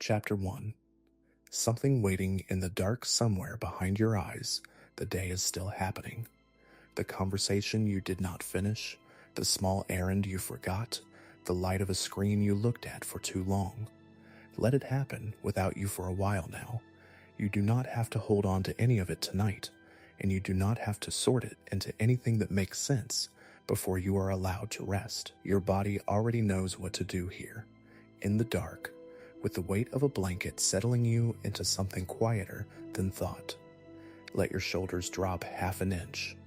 Chapter 1. Something waiting in the dark somewhere behind your eyes. The day is still happening. The conversation you did not finish, the small errand you forgot, the light of a screen you looked at for too long. Let it happen without you for a while now. You do not have to hold on to any of it tonight, and you do not have to sort it into anything that makes sense before you are allowed to rest. Your body already knows what to do here, in the dark, with the weight of a blanket settling you into something quieter than thought. Let your shoulders drop half an inch.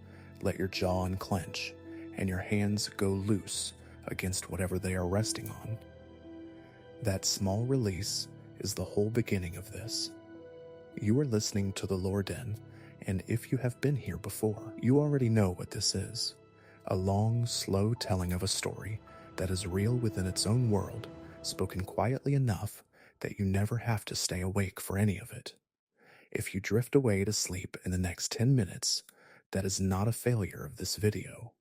Let your jaw unclench, and your hands go loose against whatever they are resting on. That small release is the whole beginning of this. You are listening to the thelorden, and if you have been here before, you already know what this is. A long, slow telling of a story that is real within its own world, spoken quietly enough that you never have to stay awake for any of it. If you drift away to sleep in the next 10 minutes, that is not a failure of this video.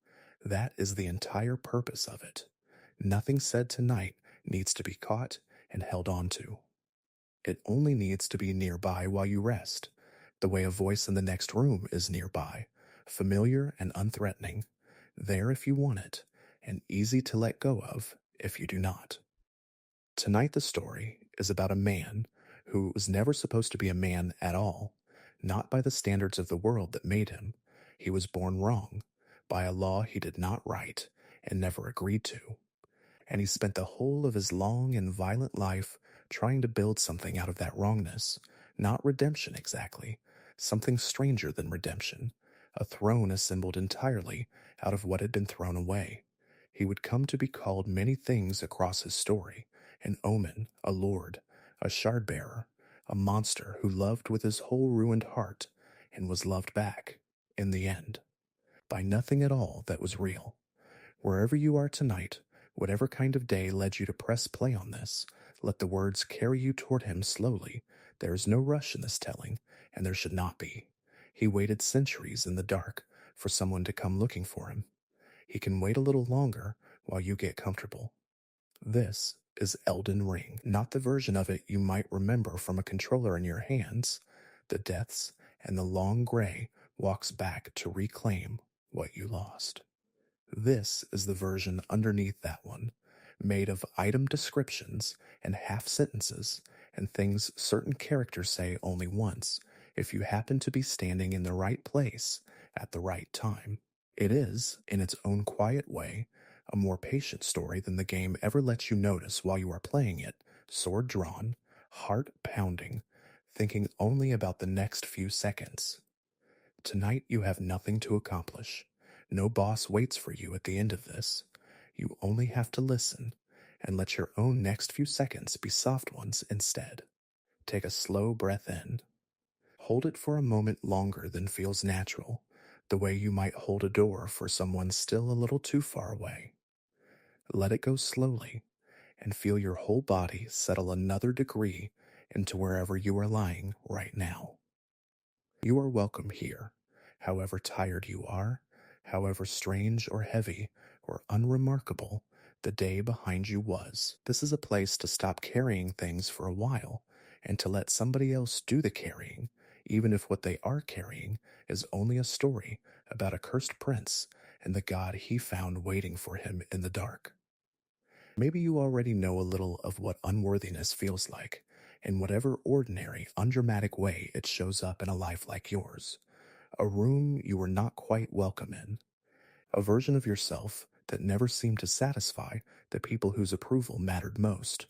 That is the entire purpose of it. Nothing said tonight needs to be caught and held on to. It only needs to be nearby while you rest, the way a voice in the next room is nearby, familiar and unthreatening, there if you want it, and easy to let go of if you do not. Tonight the story is about a man who was never supposed to be a man at all, not by the standards of the world that made him. He was born wrong, by a law he did not write and never agreed to. And he spent the whole of his long and violent life trying to build something out of that wrongness, not redemption exactly, something stranger than redemption, a throne assembled entirely out of what had been thrown away. He would come to be called many things across his story: an omen, a lord, a shard-bearer, a monster who loved with his whole ruined heart and was loved back, in the end, by nothing at all that was real. Wherever you are tonight, whatever kind of day led you to press play on this, let the words carry you toward him slowly. There is no rush in this telling, and there should not be. He waited centuries in the dark for someone to come looking for him. He can wait a little longer while you get comfortable. This is Elden Ring, not the version of it you might remember from a controller in your hands. The deaths and the long gray walks back to reclaim what you lost. This is the version underneath that one, made of item descriptions and half sentences and things certain characters say only once if you happen to be standing in the right place at the right time. It is, in its own quiet way, a more patient story than the game ever lets you notice while you are playing it, sword drawn, heart pounding, thinking only about the next few seconds. Tonight you have nothing to accomplish. No boss waits for you at the end of this. You only have to listen and let your own next few seconds be soft ones instead. Take a slow breath in. Hold it for a moment longer than feels natural, the way you might hold a door for someone still a little too far away. Let it go slowly and feel your whole body settle another degree into wherever you are lying right now. You are welcome here, however tired you are, however strange or heavy or unremarkable the day behind you was. This is a place to stop carrying things for a while and to let somebody else do the carrying, even if what they are carrying is only a story about a cursed prince and the god he found waiting for him in the dark. Maybe you already know a little of what unworthiness feels like, in whatever ordinary, undramatic way it shows up in a life like yours. A room you were not quite welcome in. A version of yourself that never seemed to satisfy the people whose approval mattered most.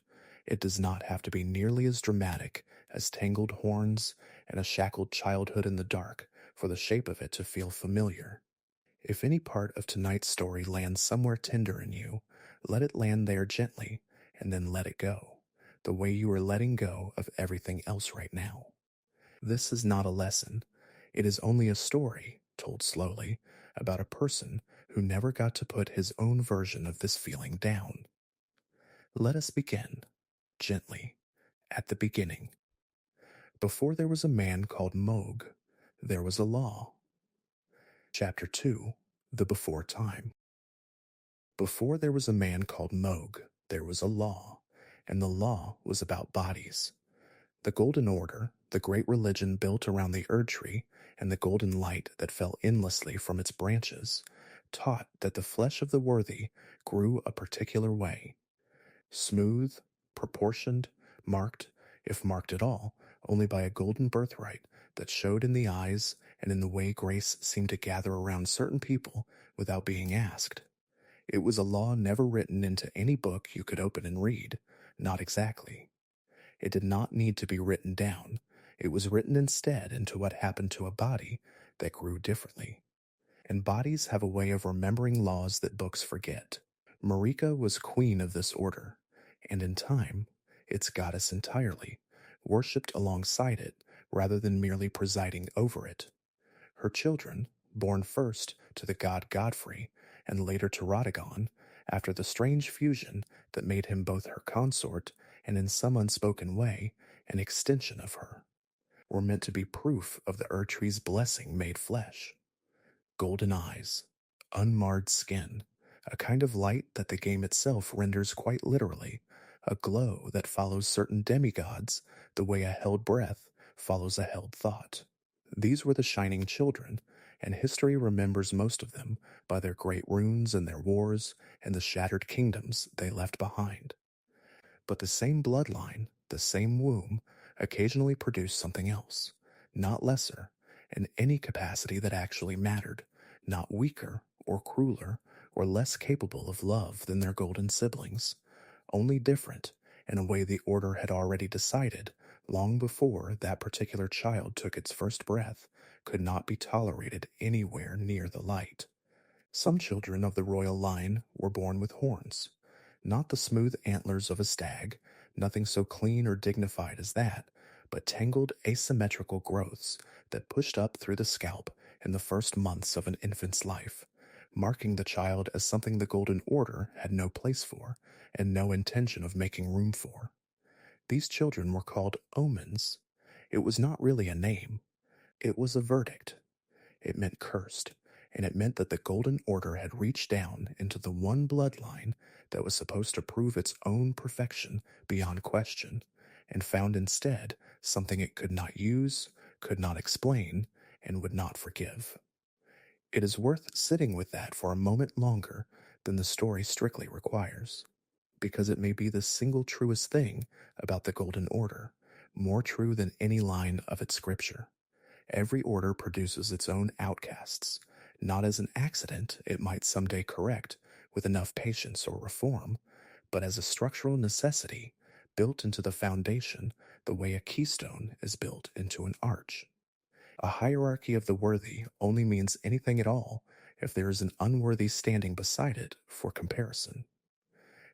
It does not have to be nearly as dramatic as tangled horns and a shackled childhood in the dark for the shape of it to feel familiar. If any part of tonight's story lands somewhere tender in you, let it land there gently and then let it go, the way you are letting go of everything else right now. This is not a lesson. It is only a story, told slowly, about a person who never got to put his own version of this feeling down. Let us begin, gently, at the beginning. Before there was a man called Mohg, there was a law. Chapter 2, The Before Time. Before there was a man called Mohg, there was a law, and the law was about bodies. The Golden Order, the great religion built around the Erd Tree and the golden light that fell endlessly from its branches, taught that the flesh of the worthy grew a particular way. Smooth, proportioned, marked, if marked at all, only by a golden birthright that showed in the eyes and in the way grace seemed to gather around certain people without being asked. It was a law never written into any book you could open and read, not exactly. It did not need to be written down. It was written instead into what happened to a body that grew differently. And bodies have a way of remembering laws that books forget. Marika was queen of this order, and in time, its goddess entirely, worshipped alongside it rather than merely presiding over it. Her children, born first to the god Godfrey and later to Radagon, after the strange fusion that made him both her consort and in some unspoken way an extension of her, were meant to be proof of the Erdtree's blessing made flesh. Golden eyes, unmarred skin, a kind of light that the game itself renders quite literally, a glow that follows certain demigods the way a held breath follows a held thought. These were the Shining Children, and history remembers most of them by their great runes and their wars and the shattered kingdoms they left behind. But the same bloodline, the same womb, occasionally produced something else, not lesser, in any capacity that actually mattered, not weaker or crueler or less capable of love than their golden siblings, only different in a way the Order had already decided long before that particular child took its first breath could not be tolerated anywhere near the light. Some children of the royal line were born with horns, not the smooth antlers of a stag, nothing so clean or dignified as that, but tangled asymmetrical growths that pushed up through the scalp in the first months of an infant's life, marking the child as something the Golden Order had no place for and no intention of making room for. These children were called Omens. It was not really a name. It was a verdict. It meant cursed, and it meant that the Golden Order had reached down into the one bloodline that was supposed to prove its own perfection beyond question, and found instead something it could not use, could not explain, and would not forgive. It is worth sitting with that for a moment longer than the story strictly requires, because it may be the single truest thing about the Golden Order, more true than any line of its scripture. Every order produces its own outcasts, not as an accident it might someday correct with enough patience or reform, but as a structural necessity built into the foundation the way a keystone is built into an arch. A hierarchy of the worthy only means anything at all if there is an unworthy standing beside it for comparison.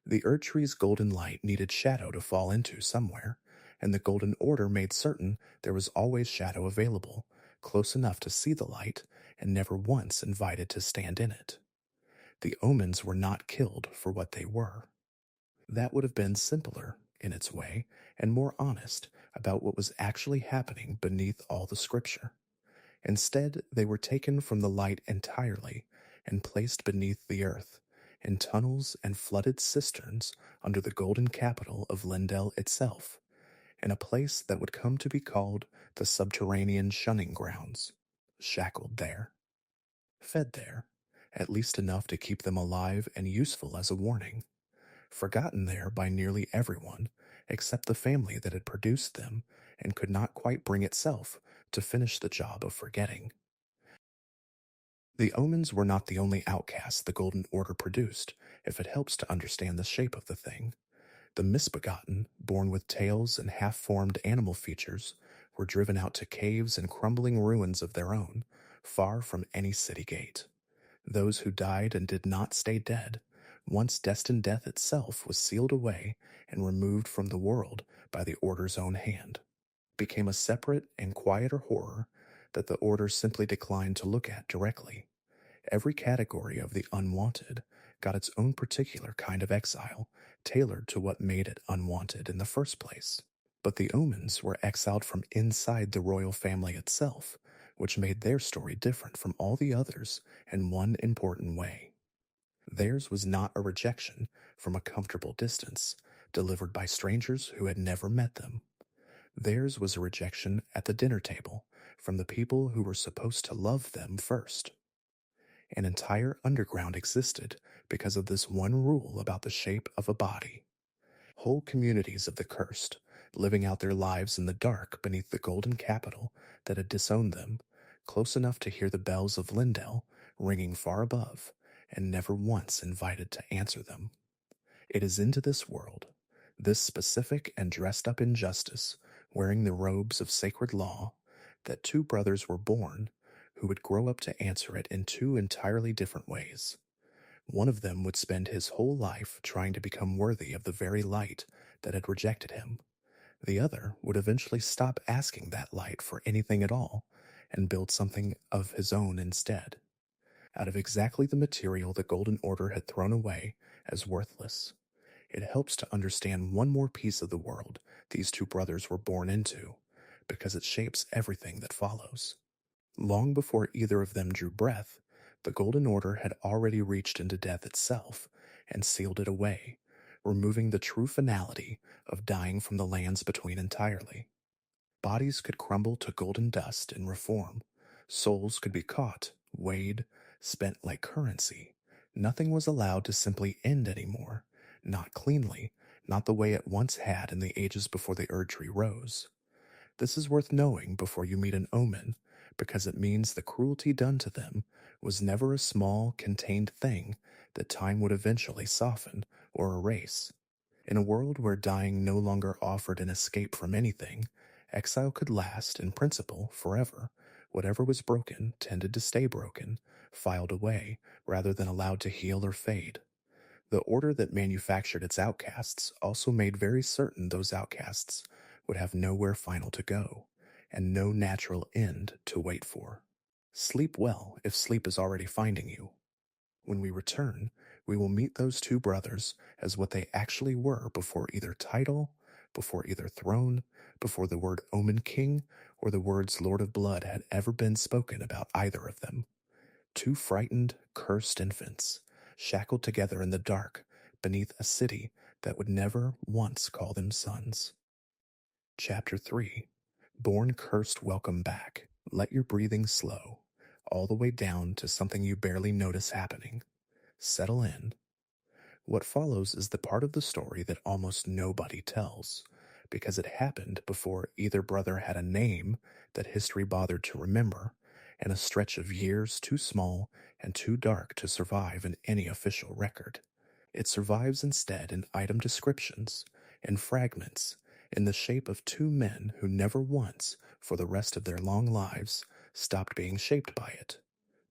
The Erdtree's golden light needed shadow to fall into somewhere, and the Golden Order made certain there was always shadow available, close enough to see the light, and never once invited to stand in it. The Omens were not killed for what they were. That would have been simpler, in its way, and more honest about what was actually happening beneath all the scripture. Instead, they were taken from the light entirely and placed beneath the earth, in tunnels and flooded cisterns under the golden capital of Lindell itself, in a place that would come to be called the subterranean shunning grounds, shackled there, fed there, at least enough to keep them alive and useful as a warning, forgotten there by nearly everyone except the family that had produced them and could not quite bring itself to finish the job of forgetting. The Omens were not the only outcasts the Golden Order produced, if it helps to understand the shape of the thing. The misbegotten, born with tails and half-formed animal features, were driven out to caves and crumbling ruins of their own, far from any city gate. Those who died and did not stay dead, once destined death itself was sealed away and removed from the world by the Order's own hand, became a separate and quieter horror that the Order simply declined to look at directly. Every category of the unwanted got its own particular kind of exile, tailored to what made it unwanted in the first place. But the Omens were exiled from inside the royal family itself, which made their story different from all the others in one important way. Theirs was not a rejection from a comfortable distance, delivered by strangers who had never met them. Theirs was a rejection at the dinner table from the people who were supposed to love them first. An entire underground existed because of this one rule about the shape of a body. Whole communities of the cursed, living out their lives in the dark beneath the golden capital that had disowned them, close enough to hear the bells of Lindell ringing far above, and never once invited to answer them. It is into this world, this specific and dressed up injustice, wearing the robes of sacred law, that two brothers were born who would grow up to answer it in two entirely different ways. One of them would spend his whole life trying to become worthy of the very light that had rejected him. The other would eventually stop asking that light for anything at all and build something of his own instead, out of exactly the material the Golden Order had thrown away as worthless. It helps to understand one more piece of the world these two brothers were born into, because it shapes everything that follows. Long before either of them drew breath, the Golden Order had already reached into death itself and sealed it away, removing the true finality of dying from the lands between entirely. Bodies could crumble to golden dust and reform. Souls could be caught, weighed, spent like currency. Nothing was allowed to simply end anymore, not cleanly, not the way it once had in the ages before the Erdtree rose. This is worth knowing before you meet an Omen, because it means the cruelty done to them was never a small, contained thing that time would eventually soften or erase. In a world where dying no longer offered an escape from anything, exile could last, in principle, forever. Whatever was broken tended to stay broken, filed away, rather than allowed to heal or fade. The order that manufactured its outcasts also made very certain those outcasts would have nowhere final to go, and no natural end to wait for. Sleep well if sleep is already finding you. When we return, we will meet those two brothers as what they actually were before either title, before either throne, before the word Omen King or the words Lord of Blood had ever been spoken about either of them. Two frightened, cursed infants, shackled together in the dark beneath a city that would never once call them sons. Chapter 3. Born Cursed Welcome Back. Let your breathing slow, all the way down to something you barely notice happening. Settle in. What follows is the part of the story that almost nobody tells, because it happened before either brother had a name that history bothered to remember, and a stretch of years too small and too dark to survive in any official record. It survives instead in item descriptions, in fragments, in the shape of two men who never once, for the rest of their long lives, stopped being shaped by it.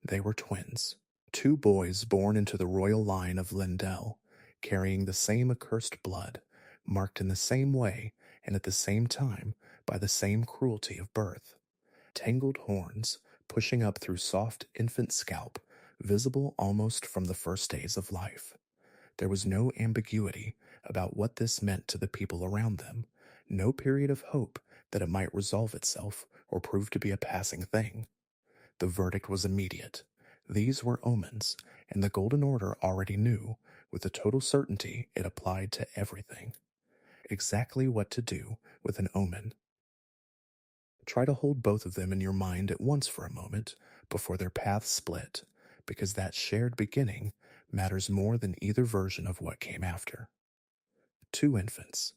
They were twins. Two boys born into the royal line of Lindell, carrying the same accursed blood, marked in the same way and at the same time by the same cruelty of birth. Tangled horns pushing up through soft infant scalp, visible almost from the first days of life. There was no ambiguity about what this meant to the people around them, no period of hope that it might resolve itself or prove to be a passing thing. The verdict was immediate. These were omens, and the Golden Order already knew, with a total certainty, it applied to everything. Exactly what to do with an omen. Try to hold both of them in your mind at once for a moment before their paths split, because that shared beginning matters more than either version of what came after. Two infants.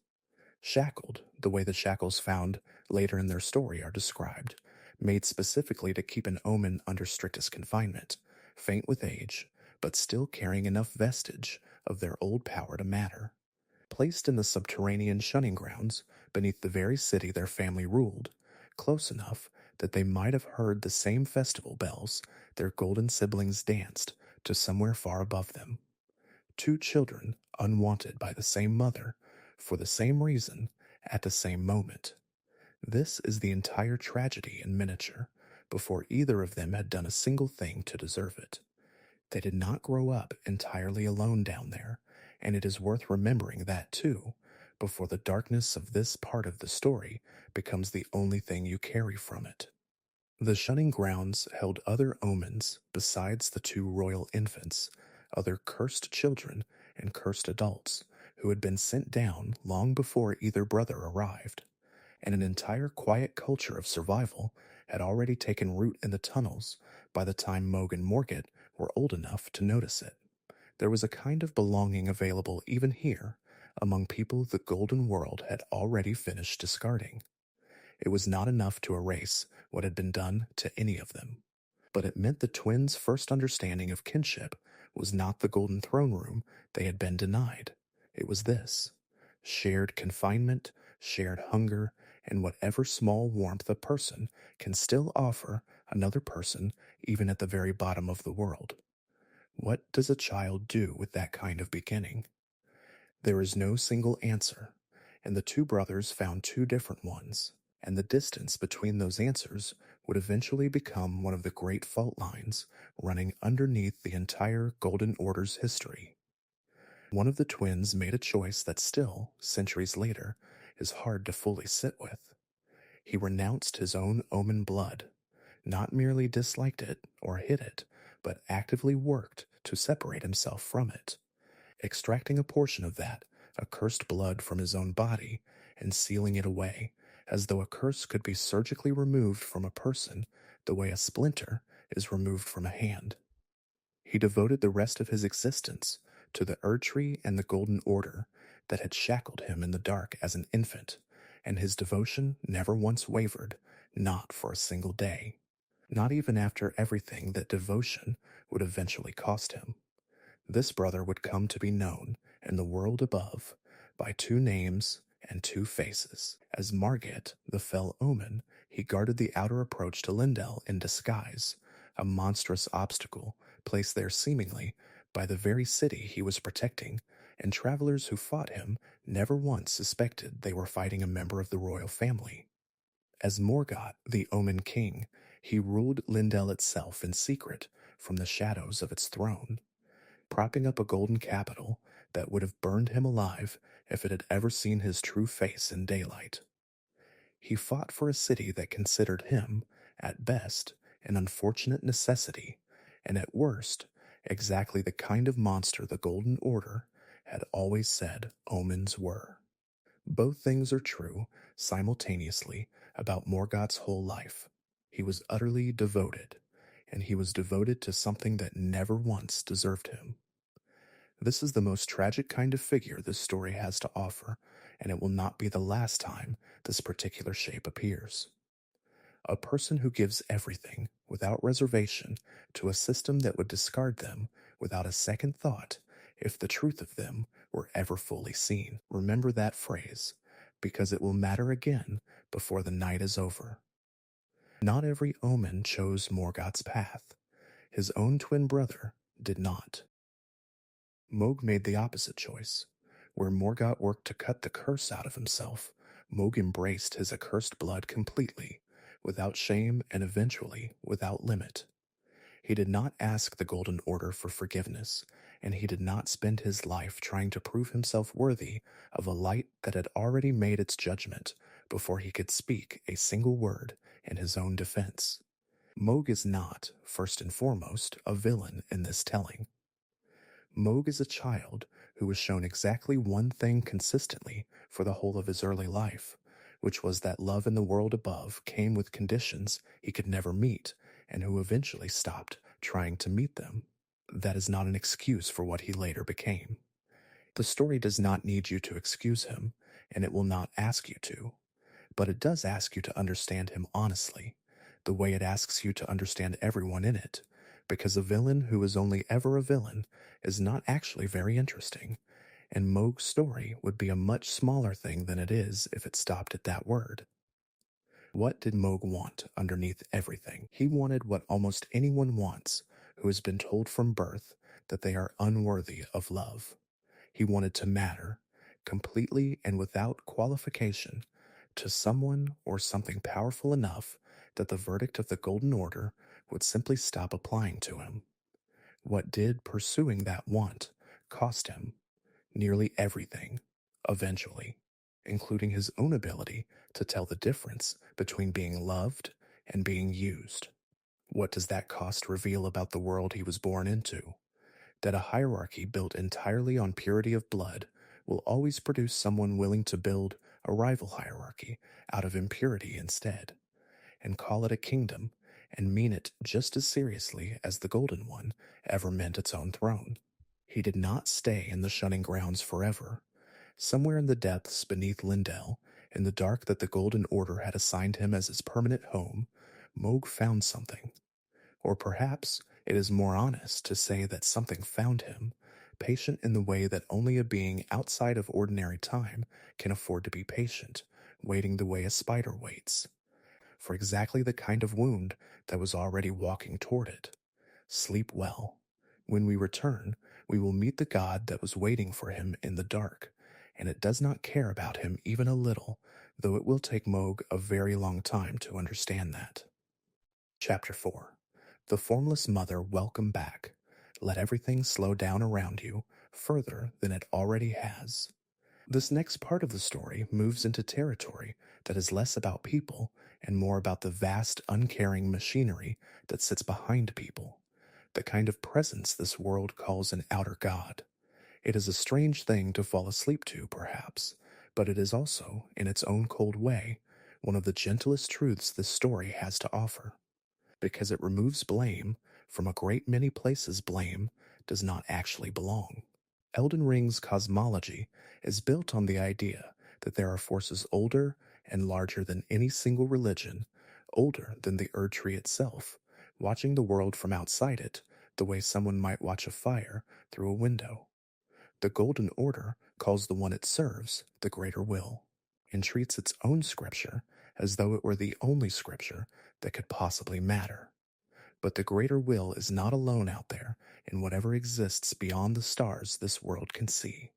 Shackled, the way the shackles found later in their story are described, made specifically to keep an omen under strictest confinement, faint with age, but still carrying enough vestige of their old power to matter. Placed in the subterranean shunning grounds beneath the very city their family ruled, close enough that they might have heard the same festival bells their golden siblings danced to somewhere far above them. Two children unwanted by the same mother, for the same reason, at the same moment. This is the entire tragedy in miniature, before either of them had done a single thing to deserve it. They did not grow up entirely alone down there, and it is worth remembering that too, before the darkness of this part of the story becomes the only thing you carry from it. The shunning grounds held other omens besides the two royal infants, other cursed children and cursed adults who had been sent down long before either brother arrived, and an entire quiet culture of survival had already taken root in the tunnels by the time Mohg and Morgott were old enough to notice it. There was a kind of belonging available even here among people the Golden World had already finished discarding. It was not enough to erase what had been done to any of them, but it meant the twins' first understanding of kinship was not the Golden Throne Room they had been denied. It was this: shared confinement, shared hunger, and whatever small warmth a person can still offer another person, even at the very bottom of the world. What does a child do with that kind of beginning? There is no single answer, and the two brothers found two different ones, and the distance between those answers would eventually become one of the great fault lines running underneath the entire Golden Order's history. One of the twins made a choice that still, centuries later, is hard to fully sit with. He renounced his own Omen blood, not merely disliked it or hid it, but actively worked to separate himself from it, extracting a portion of that accursed blood from his own body and sealing it away, as though a curse could be surgically removed from a person the way a splinter is removed from a hand. He devoted the rest of his existence to the Erdtree and the Golden Order that had shackled him in the dark as an infant, and his devotion never once wavered, not for a single day, not even after everything that devotion would eventually cost him. This brother would come to be known in the world above by two names and two faces. As Morgott, the fell omen, he guarded the outer approach to Lindell in disguise, a monstrous obstacle placed there seemingly by the very city he was protecting, and travelers who fought him never once suspected they were fighting a member of the royal family. As Morgott, the Omen King, he ruled Lindell itself in secret from the shadows of its throne, propping up a golden capital that would have burned him alive if it had ever seen his true face in daylight. He fought for a city that considered him, at best, an unfortunate necessity, and at worst, exactly the kind of monster the Golden Order had always said omens were. Both things are true simultaneously about Morgott's whole life. He was utterly devoted, and he was devoted to something that never once deserved him. This is the most tragic kind of figure this story has to offer, and it will not be the last time this particular shape appears. A person who gives everything, without reservation, to a system that would discard them without a second thought if the truth of them were ever fully seen. Remember that phrase, because it will matter again before the night is over. Not every omen chose Morgott's path. His own twin brother did not. Mohg made the opposite choice. Where Morgott worked to cut the curse out of himself, Mohg embraced his accursed blood completely, without shame and eventually without limit. He did not ask the Golden Order for forgiveness, and he did not spend his life trying to prove himself worthy of a light that had already made its judgment before he could speak a single word in his own defense. Mohg is not, first and foremost, a villain in this telling. Mohg is a child who was shown exactly one thing consistently for the whole of his early life, which was that love in the world above came with conditions he could never meet, and who eventually stopped trying to meet them. That is not an excuse for what he later became. The story does not need you to excuse him, and it will not ask you to, but it does ask you to understand him honestly, the way it asks you to understand everyone in it, because a villain who is only ever a villain is not actually very interesting, and Mohg's story would be a much smaller thing than it is if it stopped at that word. What did Mohg want underneath everything? He wanted what almost anyone wants who has been told from birth that they are unworthy of love. He wanted to matter, completely and without qualification, to someone or something powerful enough that the verdict of the Golden Order would simply stop applying to him. What did pursuing that want cost him? Nearly everything, eventually, including his own ability to tell the difference between being loved and being used. What does that cost reveal about the world he was born into? That a hierarchy built entirely on purity of blood will always produce someone willing to build a rival hierarchy out of impurity instead, and call it a kingdom, and mean it just as seriously as the Golden One ever meant its own throne. He did not stay in the shunning grounds forever. Somewhere in the depths beneath Lindell, in the dark that the Golden Order had assigned him as his permanent home, Mohg found something. Or perhaps it is more honest to say that something found him, patient in the way that only a being outside of ordinary time can afford to be patient, waiting the way a spider waits, for exactly the kind of wound that was already walking toward it. Sleep well. When we return, we will meet the god that was waiting for him in the dark, and it does not care about him even a little, though it will take Mohg a very long time to understand that. Chapter 4. The Formless Mother, welcome back. Let everything slow down around you, further than it already has. This next part of the story moves into territory that is less about people and more about the vast, uncaring machinery that sits behind people, the kind of presence this world calls an outer god. It is a strange thing to fall asleep to, perhaps, but it is also, in its own cold way, one of the gentlest truths this story has to offer. Because it removes blame from a great many places blame does not actually belong. Elden Ring's cosmology is built on the idea that there are forces older and larger than any single religion, older than the Erd Tree itself, watching the world from outside it the way someone might watch a fire through a window. The Golden Order calls the one it serves the Greater Will, and treats its own scripture as though it were the only scripture that could possibly matter. But the Greater Will is not alone out there in whatever exists beyond the stars this world can see.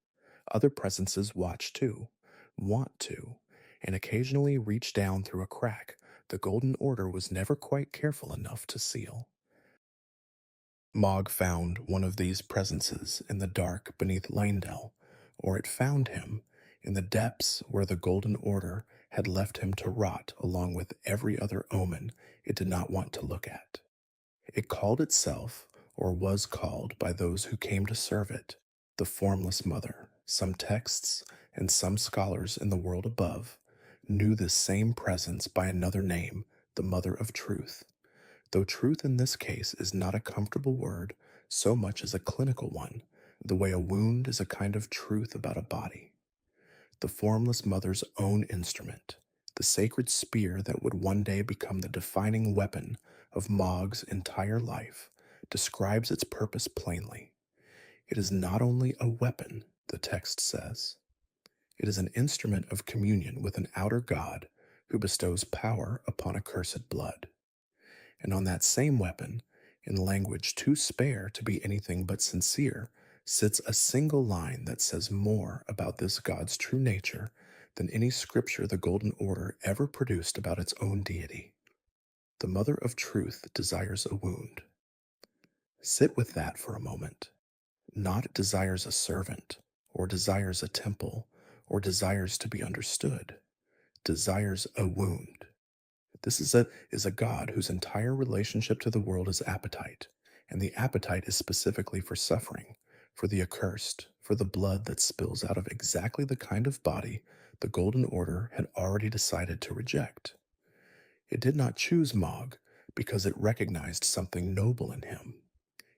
Other presences watch too, want to, and occasionally reach down through a crack the Golden Order was never quite careful enough to seal. Mohg found one of these presences in the dark beneath Lindell, or it found him in the depths where the Golden Order had left him to rot along with every other omen it did not want to look at. It called itself, or was called by those who came to serve it, the Formless Mother. Some texts and some scholars in the world above knew this same presence by another name, the Mother of Truth, though truth in this case is not a comfortable word so much as a clinical one, the way a wound is a kind of truth about a body. The Formless Mother's own instrument, the sacred spear that would one day become the defining weapon of Mohg's entire life, describes its purpose plainly. It is not only a weapon, the text says. It is an instrument of communion with an outer god who bestows power upon accursed blood. And on that same weapon, in language too spare to be anything but sincere, sits a single line that says more about this god's true nature than any scripture the Golden Order ever produced about its own deity. The Mother of Truth desires a wound. Sit with that for a moment. Not desires a servant, or desires a temple, or desires to be understood. Desires a wound. This is a God whose entire relationship to the world is appetite, and the appetite is specifically for suffering, for the accursed, for the blood that spills out of exactly the kind of body the Golden Order had already decided to reject. It did not choose Mohg because it recognized something noble in him.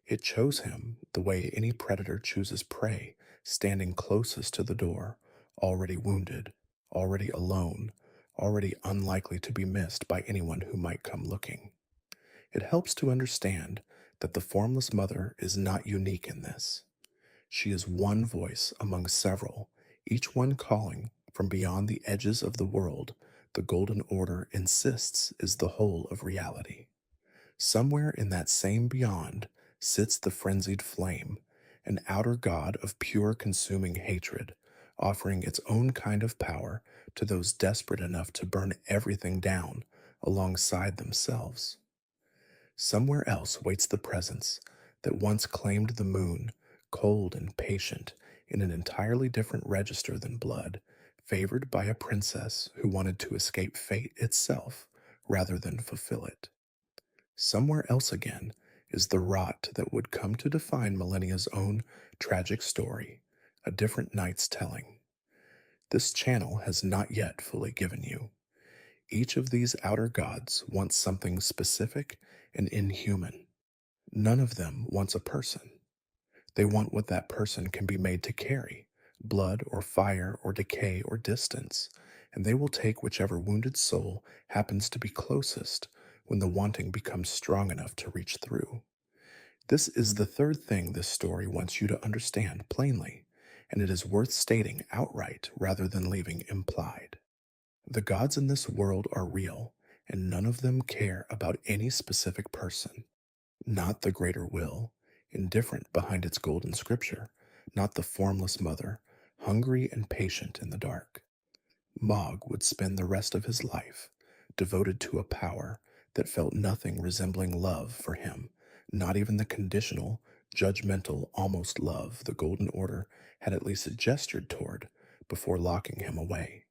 It chose him the way any predator chooses prey, standing closest to the door, already wounded, already alone, already unlikely to be missed by anyone who might come looking. It helps to understand that the Formless Mother is not unique in this. She is one voice among several, each one calling from beyond the edges of the world the Golden Order insists is the whole of reality. Somewhere in that same beyond sits the frenzied flame, an outer god of pure consuming hatred, offering its own kind of power to those desperate enough to burn everything down alongside themselves. Somewhere else waits the presence that once claimed the moon, cold and patient, in an entirely different register than blood, favored by a princess who wanted to escape fate itself rather than fulfill it. Somewhere else again is the rot that would come to define millennia's own tragic story, A different night's telling. This channel has not yet fully given you. Each of these outer gods wants something specific and inhuman. None of them wants a person. They want what that person can be made to carry: blood or fire or decay or distance, and they will take whichever wounded soul happens to be closest when the wanting becomes strong enough to reach through. This is the third thing this story wants you to understand plainly, and it is worth stating outright rather than leaving implied. The gods in this world are real, and none of them care about any specific person. Not the greater will, indifferent behind its golden scripture, not the formless mother, hungry and patient in the dark. Mohg would spend the rest of his life devoted to a power that felt nothing resembling love for him, not even the conditional, judgmental, almost love the Golden Order had at least gestured toward before locking him away.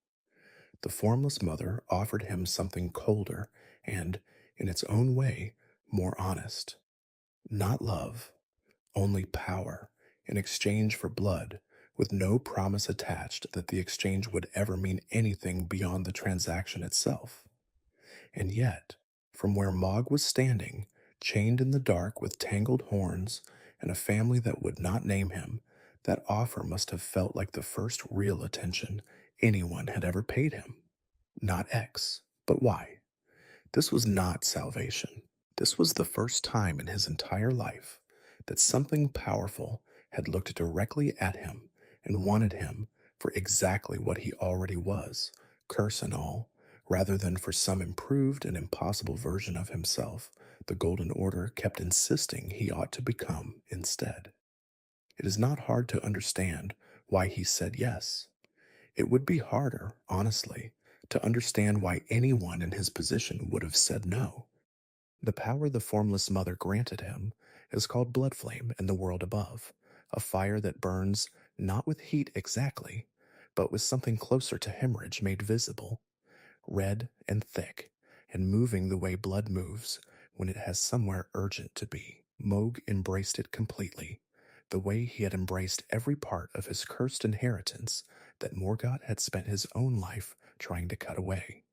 The Formless Mother offered him something colder and, in its own way, more honest. Not love, only power, in exchange for blood, with no promise attached that the exchange would ever mean anything beyond the transaction itself. And yet, from where Mohg was standing, chained in the dark with tangled horns and a family that would not name him, that offer must have felt like the first real attention anyone had ever paid him. Not X, but Y. This was not salvation. This was the first time in his entire life that something powerful had looked directly at him and wanted him for exactly what he already was, curse and all, rather than for some improved and impossible version of himself the Golden Order kept insisting he ought to become instead. It is not hard to understand why he said yes. It would be harder, honestly, to understand why anyone in his position would have said no. The power the Formless Mother granted him is called blood flame in the world above, a fire that burns not with heat exactly, but with something closer to hemorrhage made visible, red and thick, and moving the way blood moves when it has somewhere urgent to be. Mohg embraced it completely, the way he had embraced every part of his cursed inheritance that Morgott had spent his own life trying to cut away.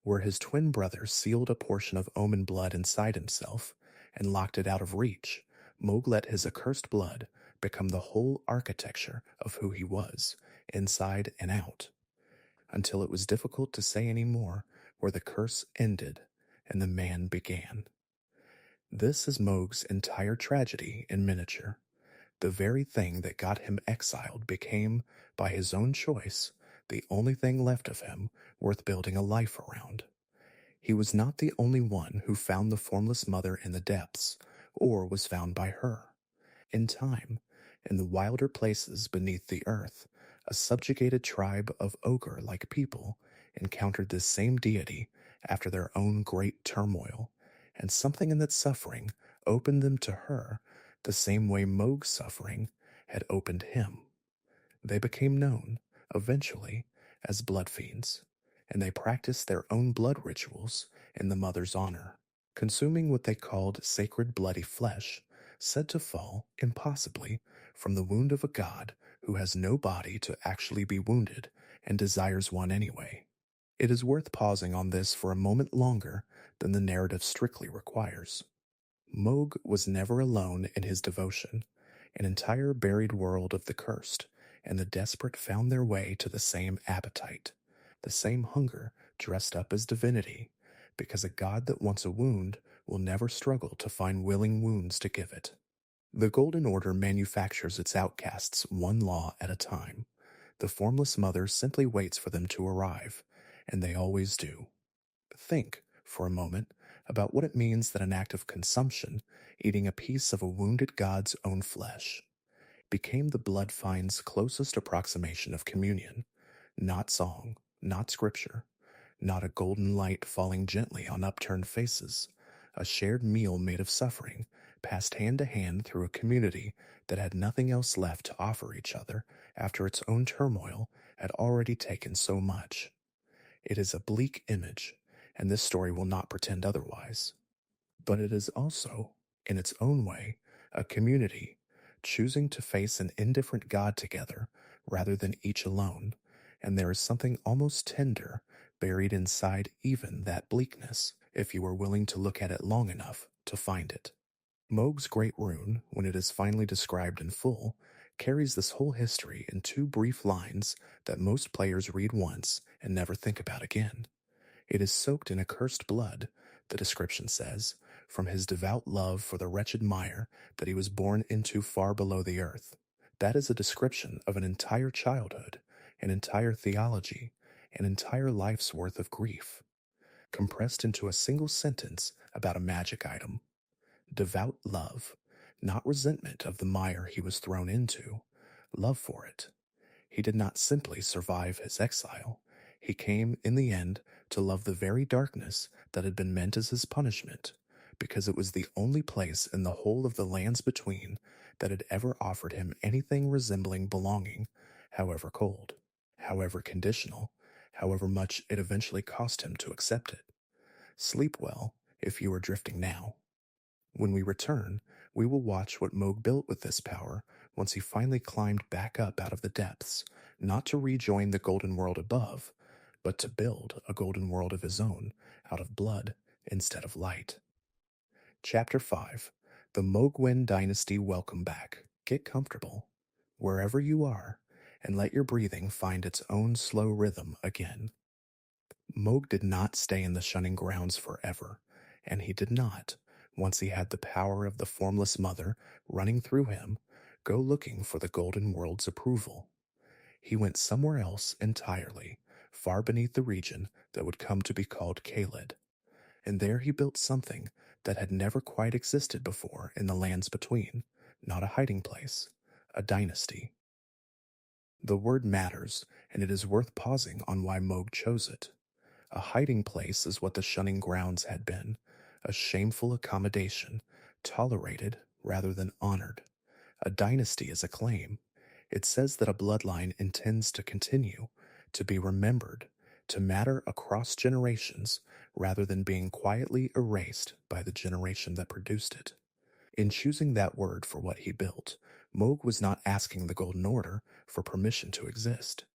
Where his twin brother sealed a portion of Omen blood inside himself and locked it out of reach, Mohg let his accursed blood become the whole architecture of who he was, inside and out, until it was difficult to say any more where the curse ended and the man began. This is Mohg's entire tragedy in miniature. The very thing that got him exiled became, by his own choice, the only thing left of him worth building a life around. He was not the only one who found the Formless Mother in the depths, or was found by her. In time, in the wilder places beneath the earth, a subjugated tribe of ogre-like people encountered this same deity after their own great turmoil, and something in that suffering opened them to her the same way Mohg's suffering had opened him. They became known, eventually, as Bloodfiends, and they practiced their own blood rituals in the Mother's honor, consuming what they called sacred bloody flesh, said to fall, impossibly, from the wound of a god who has no body to actually be wounded and desires one anyway. It is worth pausing on this for a moment longer than the narrative strictly requires. Mohg was never alone in his devotion. An entire buried world of the cursed and the desperate found their way to the same appetite, the same hunger dressed up as divinity, because a god that wants a wound will never struggle to find willing wounds to give it. The Golden Order manufactures its outcasts one law at a time. The Formless Mother simply waits for them to arrive, and they always do. Think, for a moment, about what it means that an act of consumption, eating a piece of a wounded god's own flesh, became the Bloodfiends' closest approximation of communion. Not song, not scripture, not a golden light falling gently on upturned faces. A shared meal made of suffering, passed hand to hand through a community that had nothing else left to offer each other after its own turmoil had already taken so much. It is a bleak image, and this story will not pretend otherwise. But it is also, in its own way, a community choosing to face an indifferent god together rather than each alone, and there is something almost tender buried inside even that bleakness, if you are willing to look at it long enough to find it. Mohg's Great Rune, when it is finally described in full, carries this whole history in two brief lines that most players read once and never think about again. It is soaked in accursed blood, the description says, from his devout love for the wretched mire that he was born into far below the earth. That is a description of an entire childhood, an entire theology, an entire life's worth of grief, compressed into a single sentence about a magic item. Devout love, not resentment of the mire he was thrown into, love for it. He did not simply survive his exile. He came, in the end, to love the very darkness that had been meant as his punishment, because it was the only place in the whole of the lands between that had ever offered him anything resembling belonging, however cold, however conditional, however much it eventually cost him to accept it. Sleep well, if you are drifting now. When we return, we will watch what Mohg built with this power once he finally climbed back up out of the depths, not to rejoin the golden world above, but to build a golden world of his own out of blood instead of light. Chapter 5. The Mohgwyn Dynasty Welcome Back. Get comfortable, wherever you are, and let your breathing find its own slow rhythm again. Mohg did not stay in the Shunning Grounds forever, and he did not, once he had the power of the Formless Mother running through him, go looking for the Golden World's approval. He went somewhere else entirely, far beneath the region that would come to be called Caelid, and there he built something that had never quite existed before in the lands between, not a hiding place, a dynasty. The word matters, and it is worth pausing on why Mohg chose it. A hiding place is what the Shunning Grounds had been, a shameful accommodation, tolerated rather than honored. A dynasty is a claim. It says that a bloodline intends to continue, to be remembered, to matter across generations, rather than being quietly erased by the generation that produced it. In choosing that word for what he built, Mohg was not asking the Golden Order for permission to exist.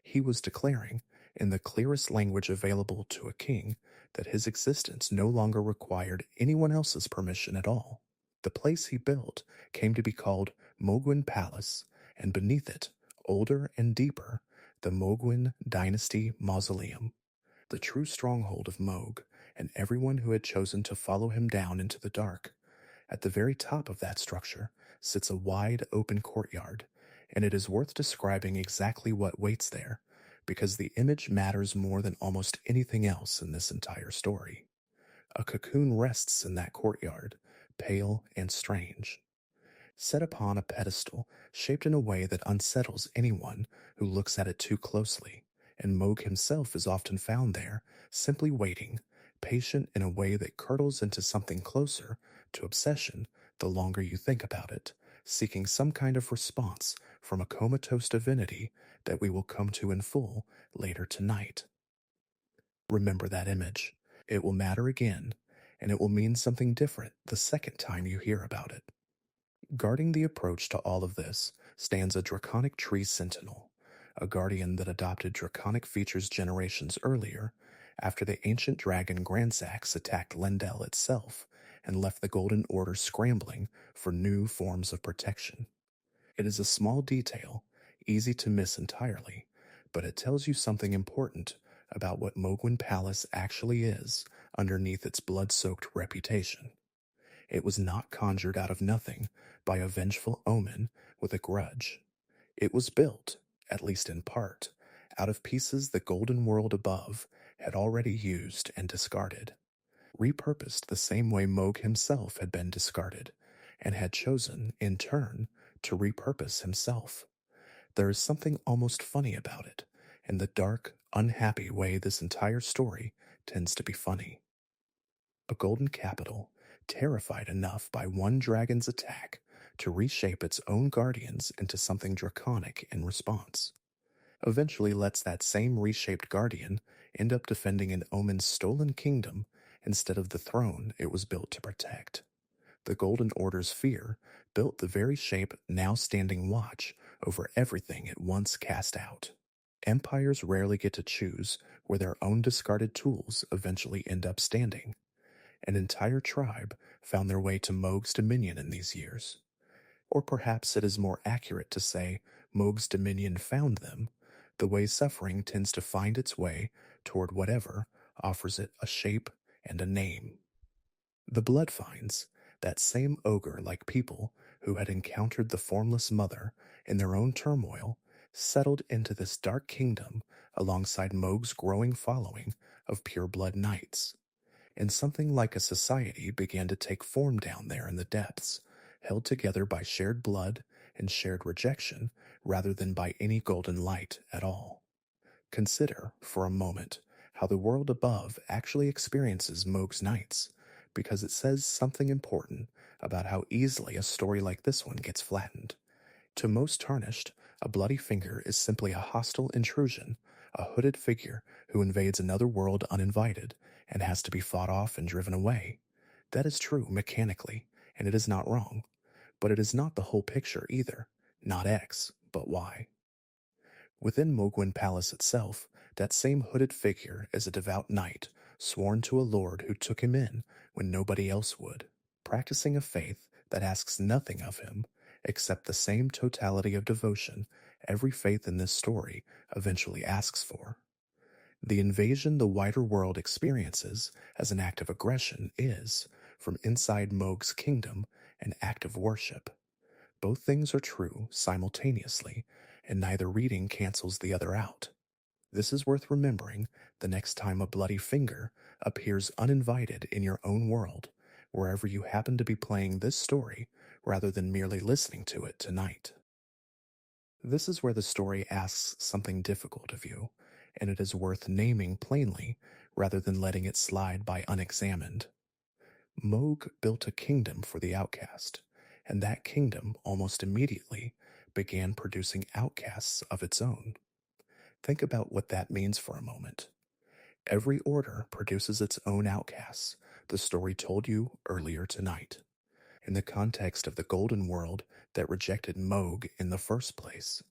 He was declaring, in the clearest language available to a king, that his existence no longer required anyone else's permission at all. The place he built came to be called Mohgwyn Palace, and beneath it, older and deeper, the Mohgwyn Dynasty Mausoleum, the true stronghold of Mohg and everyone who had chosen to follow him down into the dark. At the very top of that structure sits a wide open courtyard, and it is worth describing exactly what waits there, because the image matters more than almost anything else in this entire story. A cocoon rests in that courtyard, pale and strange, set upon a pedestal shaped in a way that unsettles anyone who looks at it too closely, and Mohg himself is often found there, simply waiting, patient in a way that curdles into something closer to obsession the longer you think about it, seeking some kind of response from a comatose divinity that we will come to in full later tonight. Remember that image. It will matter again, and it will mean something different the second time you hear about it. Guarding the approach to all of this stands a draconic tree sentinel, a guardian that adopted draconic features generations earlier, after the ancient dragon Grandsax attacked Lendel itself and left the Golden Order scrambling for new forms of protection. It is a small detail, easy to miss entirely, but it tells you something important about what Mohgwyn Palace actually is underneath its blood-soaked reputation. It was not conjured out of nothing by a vengeful omen with a grudge. It was built, at least in part, out of pieces the golden world above had already used and discarded, repurposed the same way Mohg himself had been discarded, and had chosen, in turn, to repurpose himself. There is something almost funny about it, and the dark, unhappy way this entire story tends to be funny. A golden capital, terrified enough by one dragon's attack to reshape its own guardians into something draconic in response, eventually lets that same reshaped guardian end up defending an Omen's stolen kingdom instead of the throne it was built to protect. The Golden Order's fear built the very shape now standing watch over everything it once cast out. Empires rarely get to choose where their own discarded tools eventually end up standing. An entire tribe found their way to Mohg's dominion in these years. Or perhaps it is more accurate to say Mohg's dominion found them, the way suffering tends to find its way toward whatever offers it a shape and a name. The Bloodfiends, that same ogre-like people who had encountered the Formless Mother in their own turmoil, settled into this dark kingdom alongside Mohg's growing following of pure-blood knights, and something like a society began to take form down there in the depths, held together by shared blood and shared rejection rather than by any golden light at all. Consider, for a moment, how the world above actually experiences Mohg's Knights, because it says something important about how easily a story like this one gets flattened. To most tarnished, a bloody finger is simply a hostile intrusion, a hooded figure who invades another world uninvited and has to be fought off and driven away. That is true mechanically, and it is not wrong. But it is not the whole picture either. Not X, but Y. Within Mohgwyn Palace itself, that same hooded figure is a devout knight, sworn to a lord who took him in when nobody else would, practicing a faith that asks nothing of him except the same totality of devotion every faith in this story eventually asks for. The invasion the wider world experiences as an act of aggression is, from inside Mohg's kingdom, an act of worship. Both things are true simultaneously, and neither reading cancels the other out. This is worth remembering the next time a bloody finger appears uninvited in your own world, wherever you happen to be playing this story rather than merely listening to it tonight. This is where the story asks something difficult of you, and it is worth naming plainly rather than letting it slide by unexamined. Mohg built a kingdom for the outcast, and that kingdom almost immediately began producing outcasts of its own. Think about what that means for a moment. Every order produces its own outcasts, the story told you earlier tonight. In the context of the Golden World that rejected Mohg in the first place,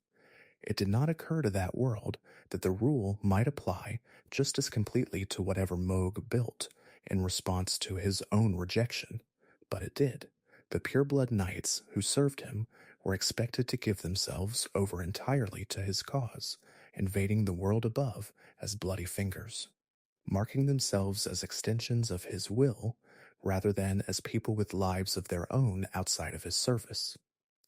it did not occur to that world that the rule might apply just as completely to whatever Mohg built in response to his own rejection, but it did. The pureblood knights who served him were expected to give themselves over entirely to his cause, invading the world above as bloody fingers, marking themselves as extensions of his will rather than as people with lives of their own outside of his service.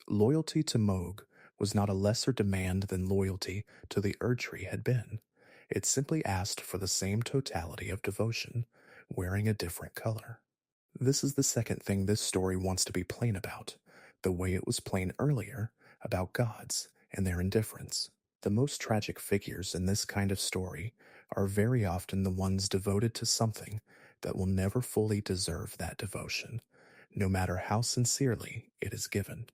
Loyalty to Mohg was not a lesser demand than loyalty to the Erdtree had been. It simply asked for the same totality of devotion, wearing a different color. This is the second thing this story wants to be plain about, the way it was plain earlier about gods and their indifference. The most tragic figures in this kind of story are very often the ones devoted to something that will never fully deserve that devotion, no matter how sincerely it is given.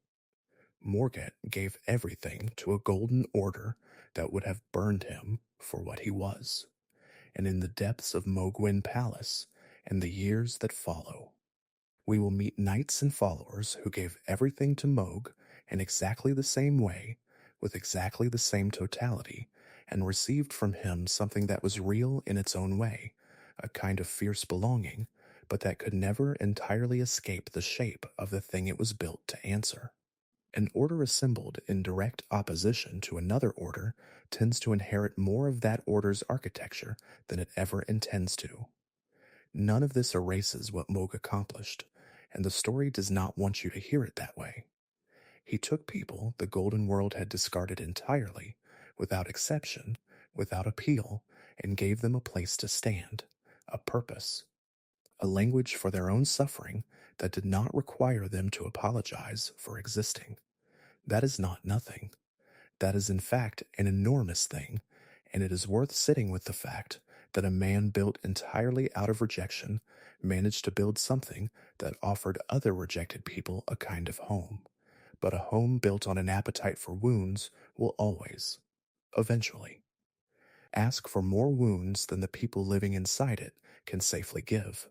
Morgott gave everything to a golden order that would have burned him for what he was, and in the depths of Mohgwyn Palace and the years that follow, we will meet knights and followers who gave everything to Mohg in exactly the same way, with exactly the same totality, and received from him something that was real in its own way, a kind of fierce belonging, but that could never entirely escape the shape of the thing it was built to answer. An order assembled in direct opposition to another order tends to inherit more of that order's architecture than it ever intends to. None of this erases what Mohg accomplished, and the story does not want you to hear it that way. He took people the Golden World had discarded entirely, without exception, without appeal, and gave them a place to stand, a purpose, a language for their own suffering that did not require them to apologize for existing. That is not nothing. That is, in fact, an enormous thing, and it is worth sitting with the fact that a man built entirely out of rejection managed to build something that offered other rejected people a kind of home. But a home built on an appetite for wounds will always, eventually, ask for more wounds than the people living inside it can safely give.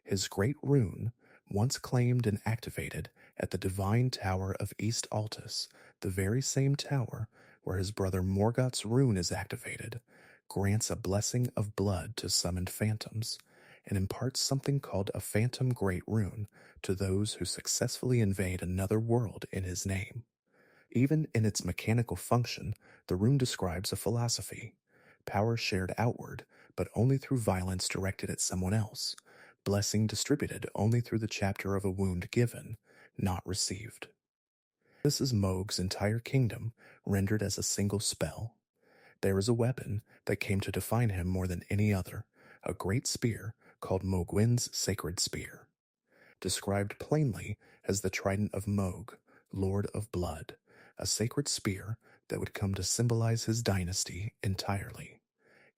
His great rune, once claimed and activated at the Divine Tower of East Altus, the very same tower where his brother Morgott's rune is activated, grants a blessing of blood to summoned phantoms, and imparts something called a Phantom Great Rune to those who successfully invade another world in his name. Even in its mechanical function, the rune describes a philosophy: power shared outward, but only through violence directed at someone else, blessing distributed only through the chapter of a wound given, not received. This is Mohg's entire kingdom, rendered as a single spell. There is a weapon that came to define him more than any other, a great spear called Mohgwyn's Sacred Spear, described plainly as the trident of Mohg, Lord of Blood, a sacred spear that would come to symbolize his dynasty entirely.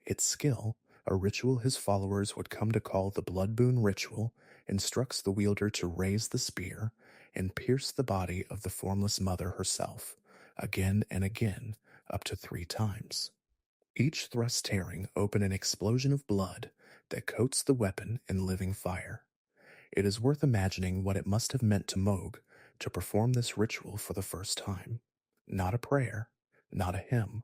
Its skill, a ritual his followers would come to call the Blood Boon Ritual, instructs the wielder to raise the spear and pierce the body of the Formless Mother herself, again and again, up to 3 times. Each thrust tearing open an explosion of blood that coats the weapon in living fire. It is worth imagining what it must have meant to Mohg to perform this ritual for the first time. Not a prayer, not a hymn,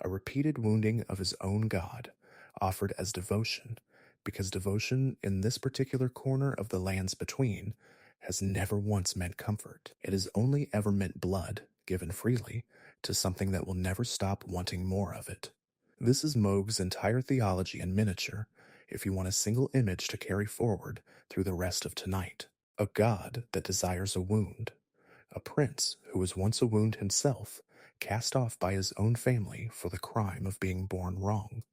a repeated wounding of his own god, offered as devotion, because devotion in this particular corner of the lands between has never once meant comfort. It has only ever meant blood, given freely, to something that will never stop wanting more of it. This is Mohg's entire theology in miniature, if you want a single image to carry forward through the rest of tonight. A god that desires a wound. A prince who was once a wound himself, cast off by his own family for the crime of being born wrong,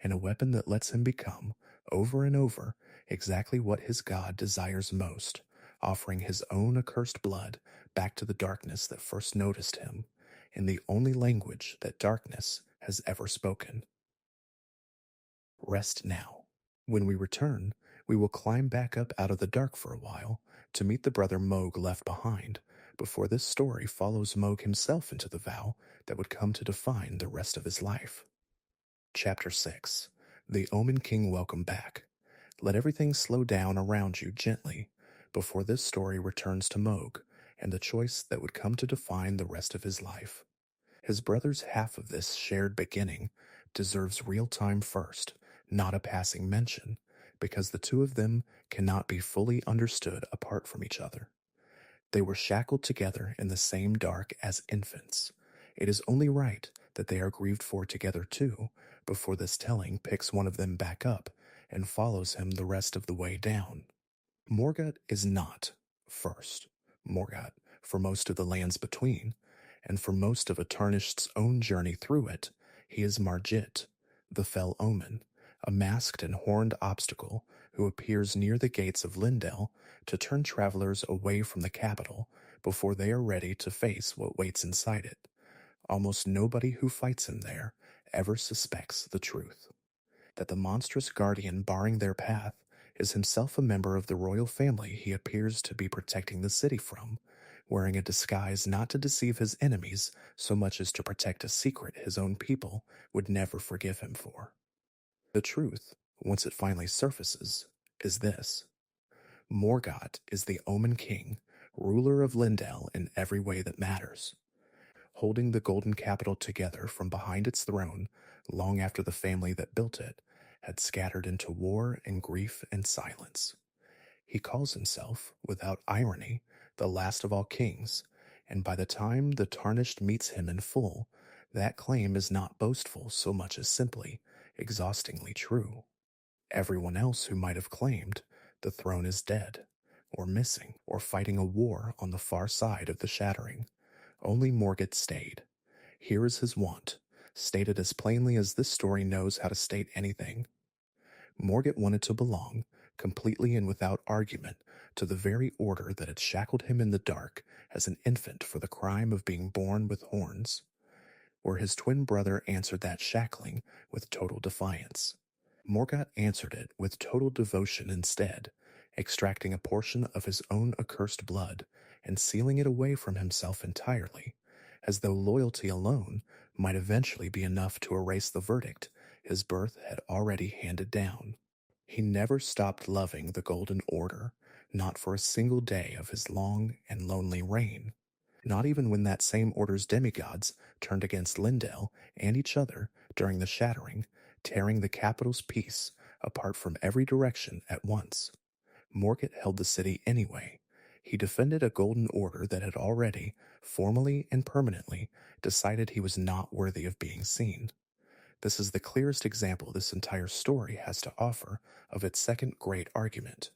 and a weapon that lets him become, over and over, exactly what his god desires most, offering his own accursed blood back to the darkness that first noticed him, in the only language that darkness has ever spoken. Rest now. When we return, we will climb back up out of the dark for a while to meet the brother Mohg left behind, before this story follows Mohg himself into the vow that would come to define the rest of his life. Chapter 6. The Omen King Welcome Back. Let everything slow down around you gently before this story returns to Mohg and the choice that would come to define the rest of his life. His brother's half of this shared beginning deserves real time first, not a passing mention, because the two of them cannot be fully understood apart from each other. They were shackled together in the same dark as infants. It is only right that they are grieved for together too, before this telling picks one of them back up and follows him the rest of the way down. Morgott is not first Morgott for most of the lands between, and for most of a Tarnished's own journey through it, he is Margit, the fell omen, a masked and horned obstacle who appears near the gates of Lindell to turn travelers away from the capital before they are ready to face what waits inside it. Almost nobody who fights him there ever suspects the truth: that the monstrous guardian barring their path is himself a member of the royal family he appears to be protecting the city from, wearing a disguise not to deceive his enemies so much as to protect a secret his own people would never forgive him for. The truth, once it finally surfaces, is this: Morgott is the Omen King, ruler of Lindell in every way that matters, holding the golden capital together from behind its throne long after the family that built it had scattered into war and grief and silence. He calls himself, without irony, the last of all kings, and by the time the Tarnished meets him in full, that claim is not boastful so much as simply, exhaustingly true. Everyone else who might have claimed the throne is dead, or missing, or fighting a war on the far side of the shattering. Only Morgott stayed. Here is his want, stated as plainly as this story knows how to state anything. Morgott wanted to belong, completely and without argument, to the very order that had shackled him in the dark as an infant for the crime of being born with horns, where his twin brother answered that shackling with total defiance. Morgott answered it with total devotion instead, extracting a portion of his own accursed blood and sealing it away from himself entirely, as though loyalty alone might eventually be enough to erase the verdict his birth had already handed down. He never stopped loving the Golden Order, not for a single day of his long and lonely reign. Not even when that same order's demigods turned against Lindell and each other during the Shattering, tearing the capital's peace apart from every direction at once. Morgott held the city anyway. He defended a golden order that had already, formally and permanently, decided he was not worthy of being seen. This is the clearest example this entire story has to offer of its second great argument.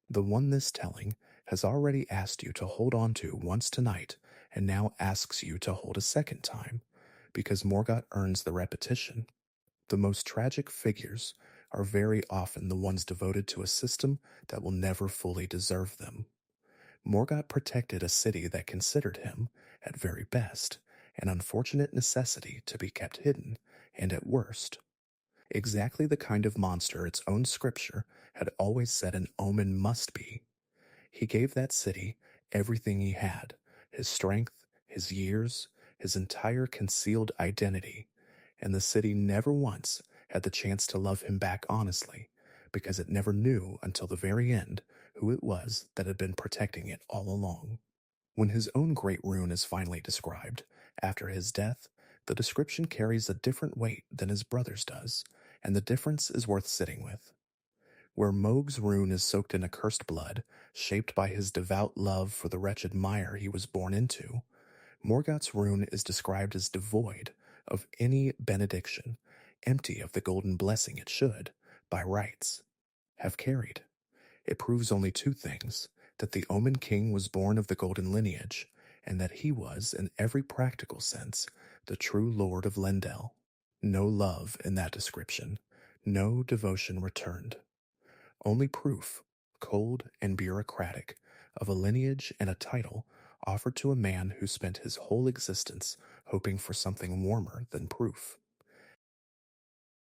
The one this telling has already asked you to hold on to once tonight, and now asks you to hold a second time, because Morgott earns the repetition. The most tragic figures are very often the ones devoted to a system that will never fully deserve them. Morgott protected a city that considered him, at very best, an unfortunate necessity to be kept hidden, and at worst, exactly the kind of monster its own scripture had always said an omen must be. He gave that city everything he had, his strength, his years, his entire concealed identity, and the city never once had the chance to love him back honestly, because it never knew until the very end who it was that had been protecting it all along. When his own great rune is finally described, after his death, the description carries a different weight than his brother's does, and the difference is worth sitting with. Where Mohg's rune is soaked in accursed blood, shaped by his devout love for the wretched mire he was born into, Morgott's rune is described as devoid of any benediction, empty of the golden blessing it should, by rights, have carried. It proves only two things: that the Omen King was born of the golden lineage, and that he was, in every practical sense, the true Lord of Lendel. No love in that description, no devotion returned. Only proof, cold and bureaucratic, of a lineage and a title offered to a man who spent his whole existence hoping for something warmer than proof.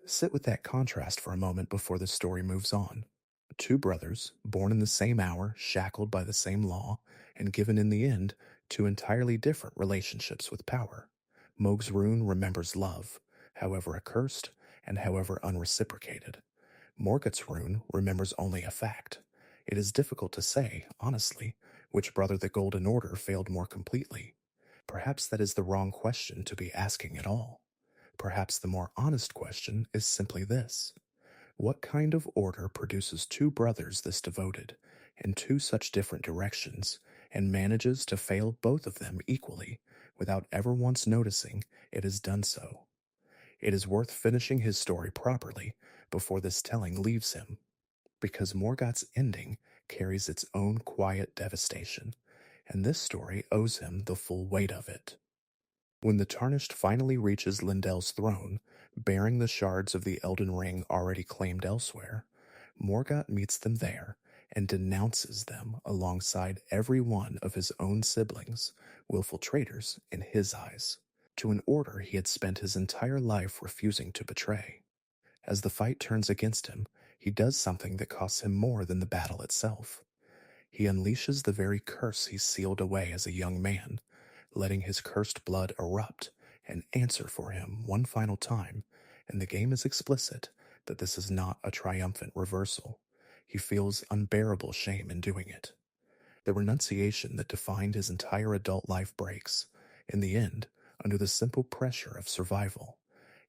Sit with that contrast for a moment before the story moves on. Two brothers, born in the same hour, shackled by the same law, and given in the end two entirely different relationships with power. Mohg's rune remembers love, however accursed and however unreciprocated. Morgott's rune remembers only a fact. It is difficult to say, honestly, which brother the Golden Order failed more completely. Perhaps that is the wrong question to be asking at all. Perhaps the more honest question is simply this: what kind of order produces two brothers this devoted, in two such different directions, and manages to fail both of them equally, without ever once noticing it has done so? It is worth finishing his story properly before this telling leaves him, because Morgott's ending carries its own quiet devastation, and this story owes him the full weight of it. When the Tarnished finally reaches Lindel's throne, bearing the shards of the Elden Ring already claimed elsewhere, Morgott meets them there and denounces them alongside every one of his own siblings, willful traitors in his eyes, to an order he had spent his entire life refusing to betray. As the fight turns against him, he does something that costs him more than the battle itself. He unleashes the very curse he sealed away as a young man, letting his cursed blood erupt and answer for him one final time, and the game is explicit that this is not a triumphant reversal. He feels unbearable shame in doing it. The renunciation that defined his entire adult life breaks, in the end, under the simple pressure of survival,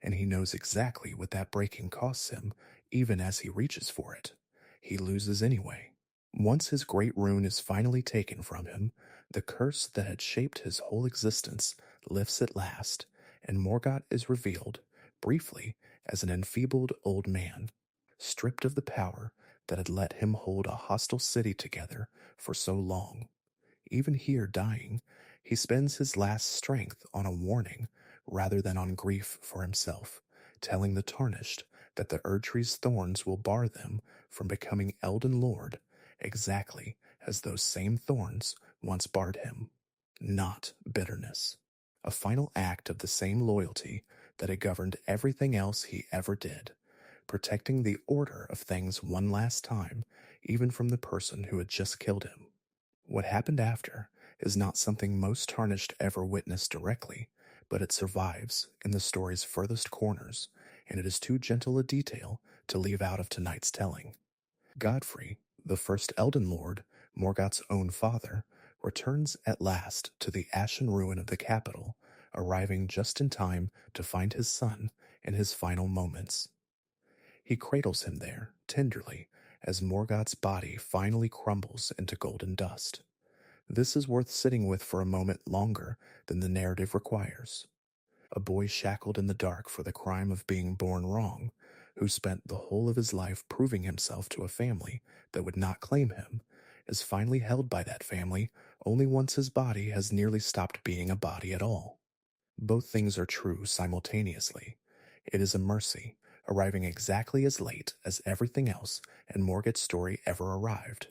and he knows exactly what that breaking costs him, even as he reaches for it. He loses anyway. Once his great rune is finally taken from him, the curse that had shaped his whole existence lifts at last, and Morgott is revealed, briefly, as an enfeebled old man, stripped of the power that had let him hold a hostile city together for so long. Even here dying, he spends his last strength on a warning rather than on grief for himself, telling the Tarnished that the Erdtree's thorns will bar them from becoming Elden Lord, exactly as those same thorns once barred him. Not bitterness. A final act of the same loyalty that had governed everything else he ever did, protecting the order of things one last time, even from the person who had just killed him. What happened after is not something most Tarnished ever witnessed directly, but it survives in the story's furthest corners, and it is too gentle a detail to leave out of tonight's telling. Godfrey, The first Elden Lord, Morgott's own father, returns at last to the ashen ruin of the capital, arriving just in time to find his son in his final moments. He cradles him there, tenderly, as Morgott's body finally crumbles into golden dust. This is worth sitting with for a moment longer than the narrative requires. A boy shackled in the dark for the crime of being born wrong, who spent the whole of his life proving himself to a family that would not claim him, is finally held by that family only once his body has nearly stopped being a body at all. Both things are true simultaneously. It is a mercy, arriving exactly as late as everything else in Morgott's story ever arrived,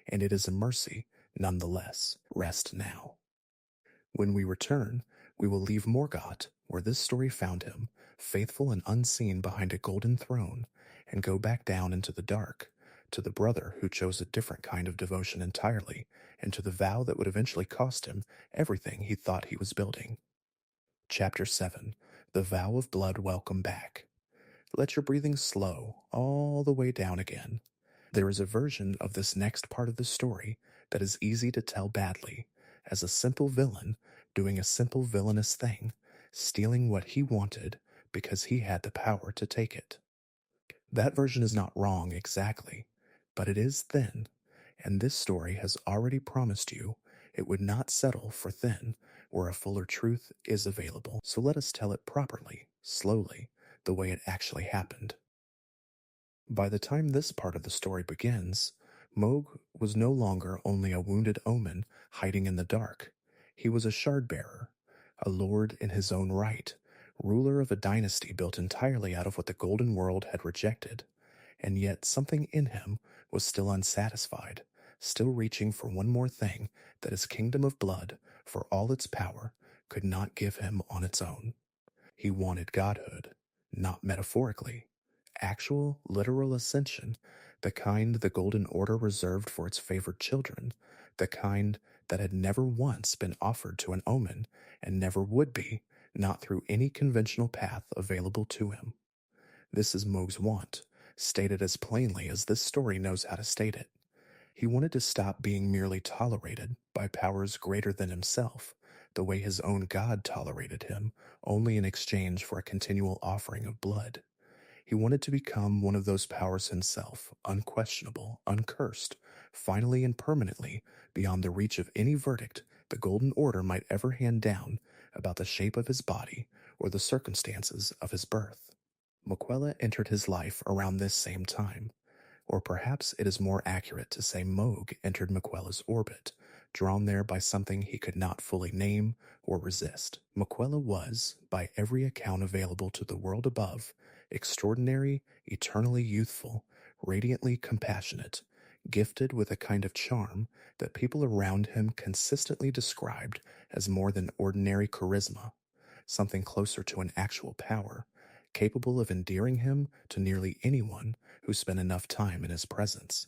and it is a mercy nonetheless. Rest now. When we return, we will leave Morgott where this story found him, faithful and unseen behind a golden throne, and go back down into the dark, to the brother who chose a different kind of devotion entirely, and to the vow that would eventually cost him everything he thought he was building. Chapter 7. The Vow of Blood Welcome Back. Let your breathing slow all the way down again. There is a version of this next part of the story that is easy to tell badly, as a simple villain doing a simple villainous thing, stealing what he wanted because he had the power to take it. That version is not wrong exactly, but it is thin, and this story has already promised you it would not settle for thin where a fuller truth is available. So let us tell it properly, slowly, the way it actually happened. By the time this part of the story begins, Mohg was no longer only a wounded omen hiding in the dark. He was a shard bearer, a lord in his own right, ruler of a dynasty built entirely out of what the Golden World had rejected. And yet something in him was still unsatisfied, still reaching for one more thing that his kingdom of blood, for all its power, could not give him on its own. He wanted godhood, not metaphorically. Actual, literal ascension, the kind the Golden Order reserved for its favored children, the kind that had never once been offered to an omen, and never would be, not through any conventional path available to him. This is Mohg's want, stated as plainly as this story knows how to state it. He wanted to stop being merely tolerated by powers greater than himself, the way his own god tolerated him, only in exchange for a continual offering of blood. He wanted to become one of those powers himself, unquestionable, uncursed, finally and permanently beyond the reach of any verdict the Golden Order might ever hand down about the shape of his body or the circumstances of his birth. Miquella entered his life around this same time, or perhaps it is more accurate to say Mohg entered Miquella's orbit, drawn there by something he could not fully name or resist. Miquella was, by every account available to the world above, extraordinary, eternally youthful, radiantly compassionate, gifted with a kind of charm that people around him consistently described as more than ordinary charisma, something closer to an actual power, capable of endearing him to nearly anyone who spent enough time in his presence.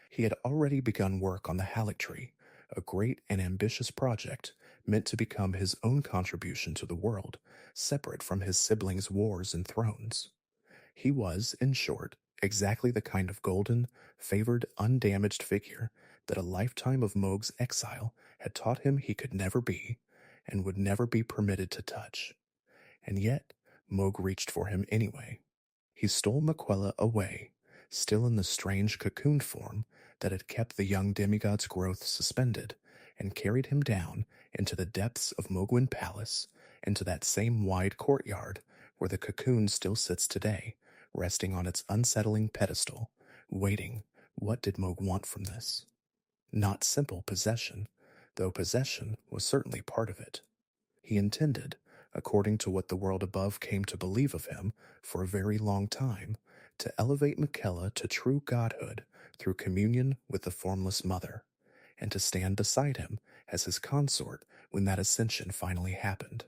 He had already begun work on the Halictree, a great and ambitious project meant to become his own contribution to the world, separate from his siblings' wars and thrones. He was, in short, exactly the kind of golden, favored, undamaged figure that a lifetime of Mohg's exile had taught him he could never be, and would never be permitted to touch. And yet, Mohg reached for him anyway. He stole Miquella away, still in the strange cocooned form that had kept the young demigod's growth suspended, and carried him down into the depths of Mohgwyn Palace, into that same wide courtyard where the cocoon still sits today, resting on its unsettling pedestal, waiting. What did Mohg want from this? Not simple possession, though possession was certainly part of it. He intended, according to what the world above came to believe of him for a very long time, to elevate Miquella to true godhood through communion with the Formless Mother, and to stand beside him as his consort when that ascension finally happened.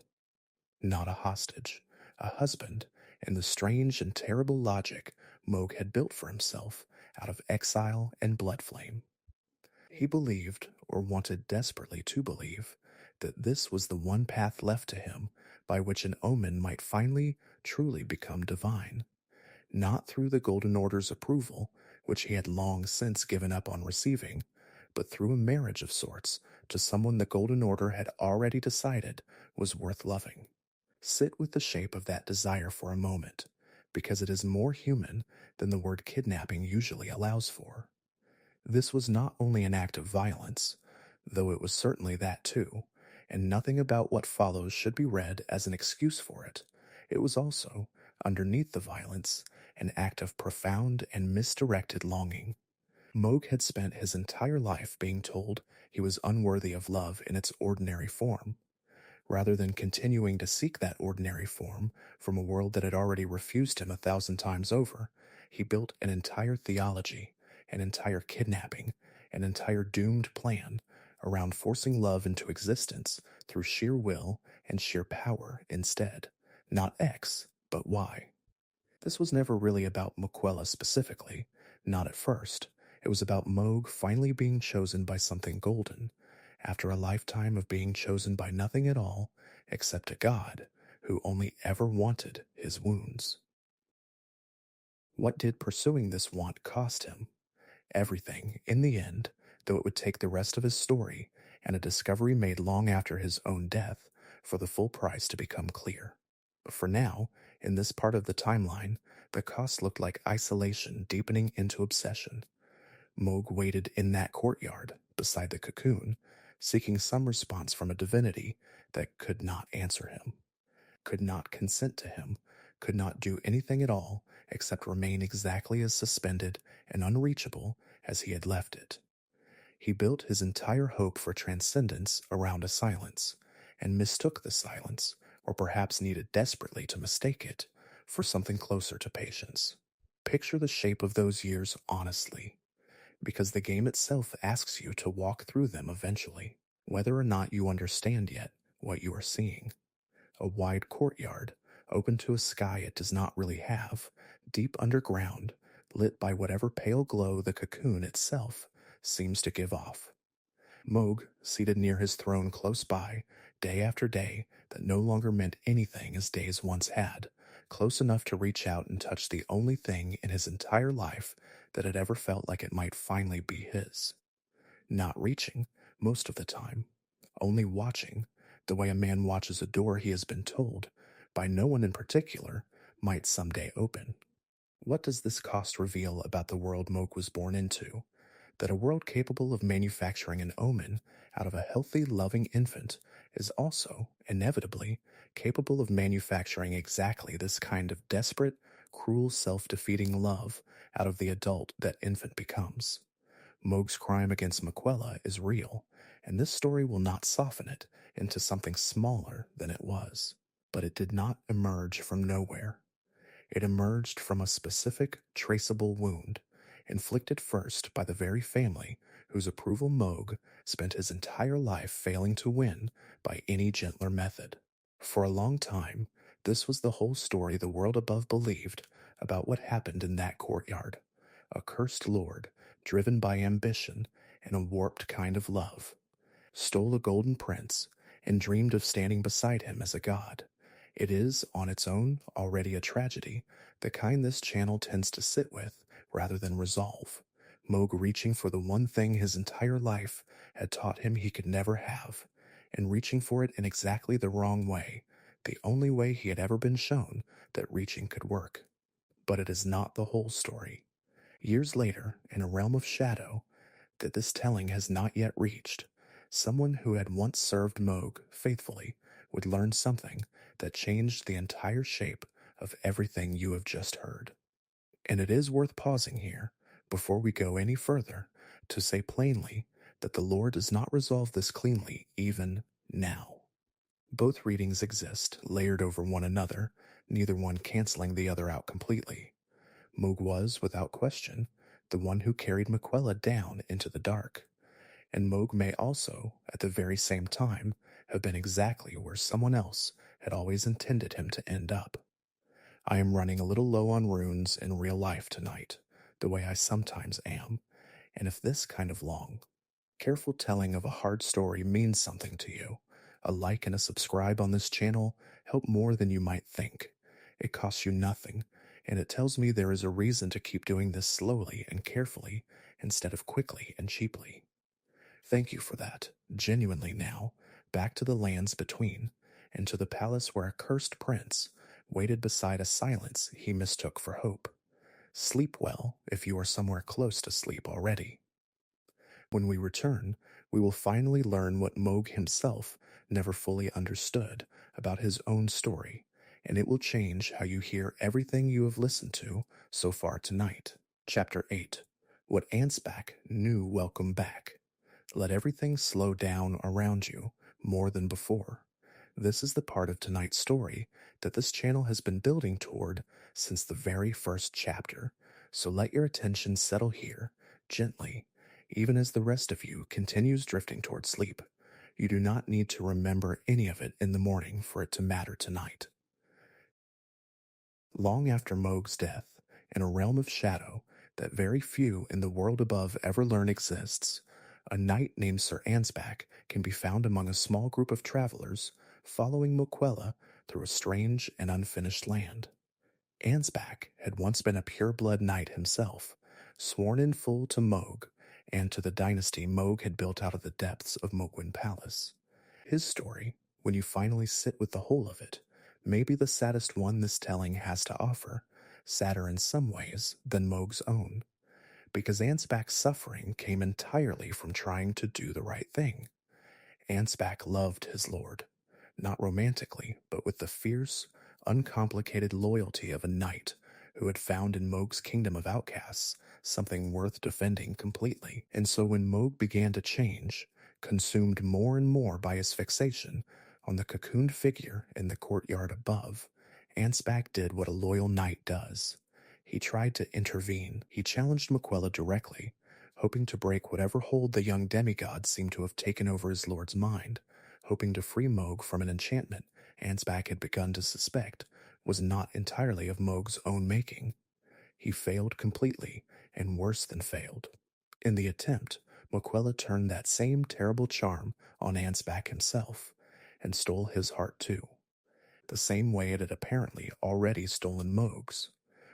Not a hostage, a husband, in the strange and terrible logic Mohg had built for himself out of exile and bloodflame. He believed, or wanted desperately to believe, that this was the one path left to him by which an omen might finally, truly become divine. Not through the Golden Order's approval, which he had long since given up on receiving, but through a marriage of sorts to someone the Golden Order had already decided was worth loving. Sit with the shape of that desire for a moment, because it is more human than the word kidnapping usually allows for. This was not only an act of violence, though it was certainly that too, and nothing about what follows should be read as an excuse for it. It was also, underneath the violence, an act of profound and misdirected longing. Mohg had spent his entire life being told he was unworthy of love in its ordinary form. Rather than continuing to seek that ordinary form from a world that had already refused him 1,000 times over, he built an entire theology, an entire kidnapping, an entire doomed plan around forcing love into existence through sheer will and sheer power instead. Not X, but Y. This was never really about Miquella specifically, not at first. It was about Mohg finally being chosen by something golden, after a lifetime of being chosen by nothing at all except a god who only ever wanted his wounds. What did pursuing this want cost him? Everything, in the end, though it would take the rest of his story and a discovery made long after his own death for the full price to become clear. But for now, in this part of the timeline, the cost looked like isolation deepening into obsession. Mohg waited in that courtyard, beside the cocoon, seeking some response from a divinity that could not answer him, could not consent to him, could not do anything at all except remain exactly as suspended and unreachable as he had left it. He built his entire hope for transcendence around a silence, and mistook the silence, or perhaps needed desperately to mistake it, for something closer to patience. Picture the shape of those years honestly, because the game itself asks you to walk through them eventually, whether or not you understand yet what you are seeing. A wide courtyard, open to a sky it does not really have, deep underground, lit by whatever pale glow the cocoon itself seems to give off. Mohg, seated near his throne close by, day after day that no longer meant anything as days once had, close enough to reach out and touch the only thing in his entire life that had ever felt like it might finally be his. Not reaching, most of the time, only watching, the way a man watches a door he has been told, by no one in particular, might someday open. What does this cost reveal about the world Mohg was born into? That a world capable of manufacturing an omen out of a healthy, loving infant is also, inevitably, capable of manufacturing exactly this kind of desperate, cruel, self-defeating love out of the adult that infant becomes. Mohg's crime against Miquella is real, and this story will not soften it into something smaller than it was. But it did not emerge from nowhere. It emerged from a specific, traceable wound, inflicted first by the very family whose approval Mohg spent his entire life failing to win by any gentler method. For a long time, this was the whole story the world above believed about what happened in that courtyard. A cursed lord, driven by ambition and a warped kind of love, stole a golden prince and dreamed of standing beside him as a god. It is, on its own, already a tragedy, the kind this channel tends to sit with rather than resolve. Mohg reaching for the one thing his entire life had taught him he could never have, and reaching for it in exactly the wrong way, the only way he had ever been shown that reaching could work. But it is not the whole story. Years later, in a realm of shadow that this telling has not yet reached, someone who had once served Mohg faithfully would learn something that changed the entire shape of everything you have just heard. And it is worth pausing here, before we go any further, to say plainly that the lore does not resolve this cleanly even now. Both readings exist, layered over one another, neither one canceling the other out completely. Mohg was, without question, the one who carried Miquella down into the dark, and Mohg may also, at the very same time, have been exactly where someone else had always intended him to end up. I am running a little low on runes in real life tonight, the way I sometimes am, and if this kind of long, careful telling of a hard story means something to you, a like and a subscribe on this channel help more than you might think. It costs you nothing, and it tells me there is a reason to keep doing this slowly and carefully instead of quickly and cheaply. Thank you for that, genuinely now, back to the lands between, and to the palace where a cursed prince waited beside a silence he mistook for hope. Sleep well if you are somewhere close to sleep already. When we return, we will finally learn what Mohg himself never fully understood about his own story, and it will change how you hear everything you have listened to so far tonight. Chapter 8. What Ansbach knew. Welcome back. Let everything slow down around you more than before. This is the part of tonight's story that this channel has been building toward since the very first chapter, so let your attention settle here, gently, even as the rest of you continues drifting toward sleep. You do not need to remember any of it in the morning for it to matter tonight. Long after Mohg's death, in a realm of shadow that very few in the world above ever learn exists, a knight named Sir Ansbach can be found among a small group of travelers following Miquella through a strange and unfinished land. Ansbach had once been a pure-blood knight himself, sworn in full to Mohg and to the dynasty Mohg had built out of the depths of Mohgwyn Palace. His story, when you finally sit with the whole of it, may be the saddest one this telling has to offer, sadder in some ways than Mohg's own, because Ansbach's suffering came entirely from trying to do the right thing. Ansbach loved his lord, not romantically, but with the fierce, uncomplicated loyalty of a knight who had found in Mohg's kingdom of outcasts something worth defending completely. And so when Mohg began to change, consumed more and more by his fixation on the cocooned figure in the courtyard above, Ansbach did what a loyal knight does. He tried to intervene. He challenged Miquella directly, hoping to break whatever hold the young demigod seemed to have taken over his lord's mind, hoping to free Mohg from an enchantment Ansbach had begun to suspect was not entirely of Mohg's own making. He failed completely, and worse than failed. In the attempt, Miquella turned that same terrible charm on Ansbach himself, and stole his heart too, the same way it had apparently already stolen Mohg's.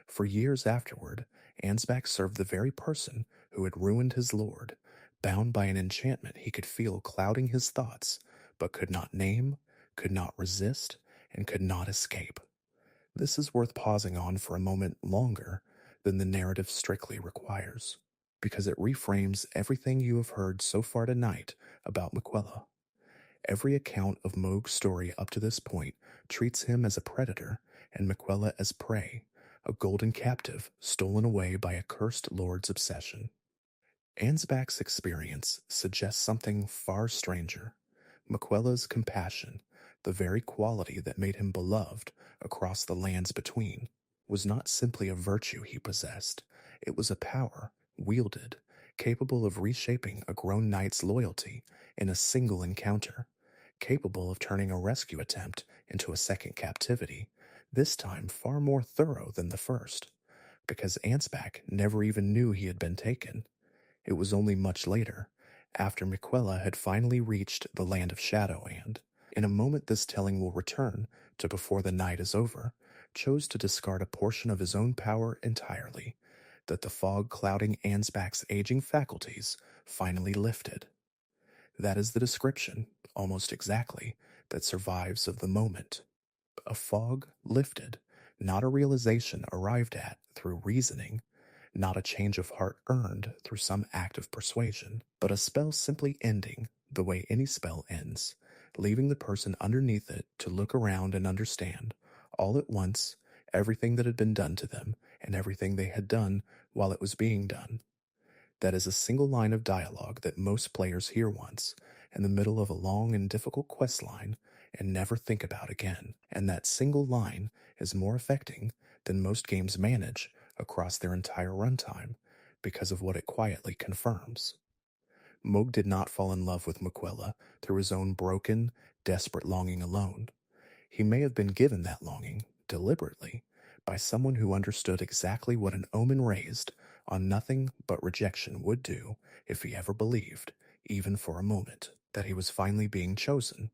For years afterward, Ansbach served the very person who had ruined his lord, bound by an enchantment he could feel clouding his thoughts, but could not name, could not resist, and could not escape. This is worth pausing on for a moment longer than the narrative strictly requires, because it reframes everything you have heard so far tonight about Miquella. Every account of Mohg's story up to this point treats him as a predator and Miquella as prey, a golden captive stolen away by a cursed lord's obsession. Ansbach's experience suggests something far stranger. Miquella's compassion, the very quality that made him beloved across the lands between, was not simply a virtue he possessed. It was a power, wielded, capable of reshaping a grown knight's loyalty in a single encounter, capable of turning a rescue attempt into a second captivity, this time far more thorough than the first, because Ansbach never even knew he had been taken. It was only much later, after Miquella had finally reached the land of shadow and, in a moment this telling will return to before the night is over, chose to discard a portion of his own power entirely, that the fog clouding Ansbach's aging faculties finally lifted. That is the description, almost exactly, that survives of the moment. A fog lifted, not a realization arrived at through reasoning, not a change of heart earned through some act of persuasion, but a spell simply ending the way any spell ends, leaving the person underneath it to look around and understand, all at once, everything that had been done to them and everything they had done while it was being done. That is a single line of dialogue that most players hear once, in the middle of a long and difficult quest line, and never think about again. And that single line is more affecting than most games manage across their entire runtime, because of what it quietly confirms. Mohg did not fall in love with Miquella through his own broken, desperate longing alone. He may have been given that longing, deliberately, by someone who understood exactly what an omen raised on nothing but rejection would do if he ever believed, even for a moment, that he was finally being chosen.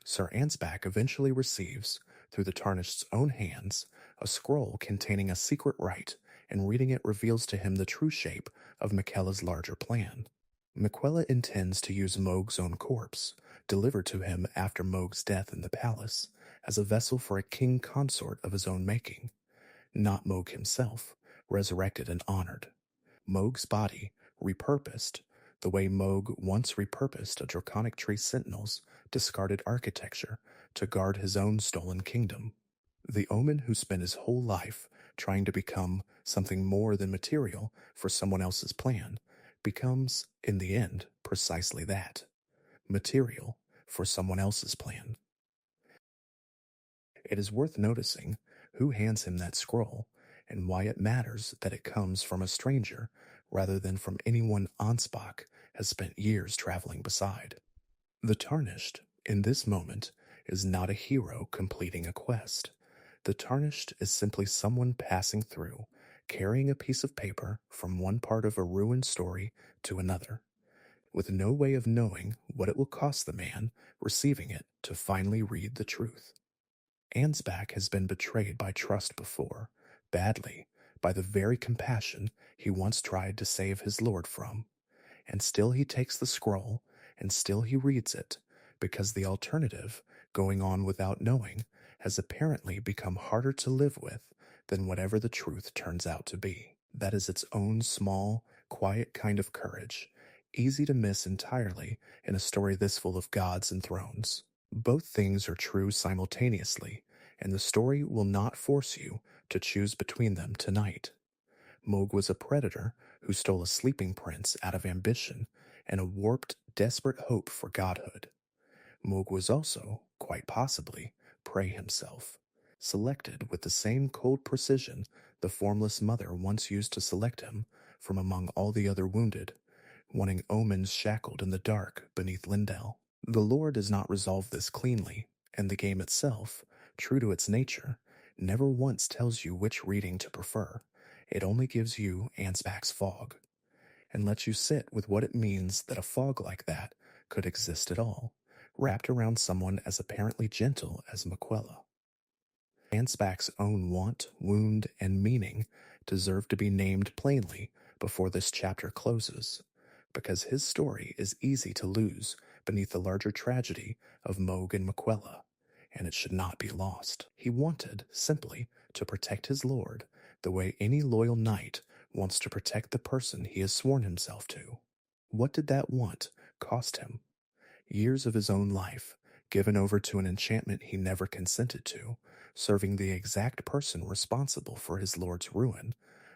Sir Ansbach eventually receives, through the Tarnished's own hands, a scroll containing a secret rite, and reading it reveals to him the true shape of Miquella's larger plan. Miquella intends to use Mohg's own corpse, delivered to him after Mohg's death in the palace, as a vessel for a king consort of his own making, not Mohg himself, resurrected and honored. Mohg's body, repurposed, the way Mohg once repurposed a draconic tree sentinel's discarded architecture to guard his own stolen kingdom. The Omen who spent his whole life trying to become something more than material for someone else's plan becomes, in the end, precisely that, material for someone else's plan. It is worth noticing who hands him that scroll and why it matters that it comes from a stranger rather than from anyone Ansbach has spent years traveling beside. The Tarnished, in this moment, is not a hero completing a quest. The Tarnished is simply someone passing through, carrying a piece of paper from one part of a ruined story to another, with no way of knowing what it will cost the man receiving it to finally read the truth. Ansbach has been betrayed by trust before, badly, by the very compassion he once tried to save his lord from, and still he takes the scroll, and still he reads it, because the alternative, going on without knowing, has apparently become harder to live with than whatever the truth turns out to be. That is its own small, quiet kind of courage, easy to miss entirely in a story this full of gods and thrones. Both things are true simultaneously, and the story will not force you to choose between them tonight. Mohg was a predator who stole a sleeping prince out of ambition and a warped, desperate hope for godhood. Mohg was also, quite possibly, prey himself, selected with the same cold precision the Formless Mother once used to select him from among all the other wounded, wanting Omens shackled in the dark beneath Lindell. The lore does not resolve this cleanly, and the game itself, true to its nature, never once tells you which reading to prefer. It only gives you Ansbach's fog, and lets you sit with what it means that a fog like that could exist at all, wrapped around someone as apparently gentle as Miquella. Ansbach's own want, wound, and meaning deserve to be named plainly before this chapter closes, because his story is easy to lose beneath the larger tragedy of Mohg and Miquella, and it should not be lost. He wanted, simply, to protect his lord the way any loyal knight wants to protect the person he has sworn himself to. What did that want cost him? Years of his own life, given over to an enchantment he never consented to, serving the exact person responsible for his lord's ruin,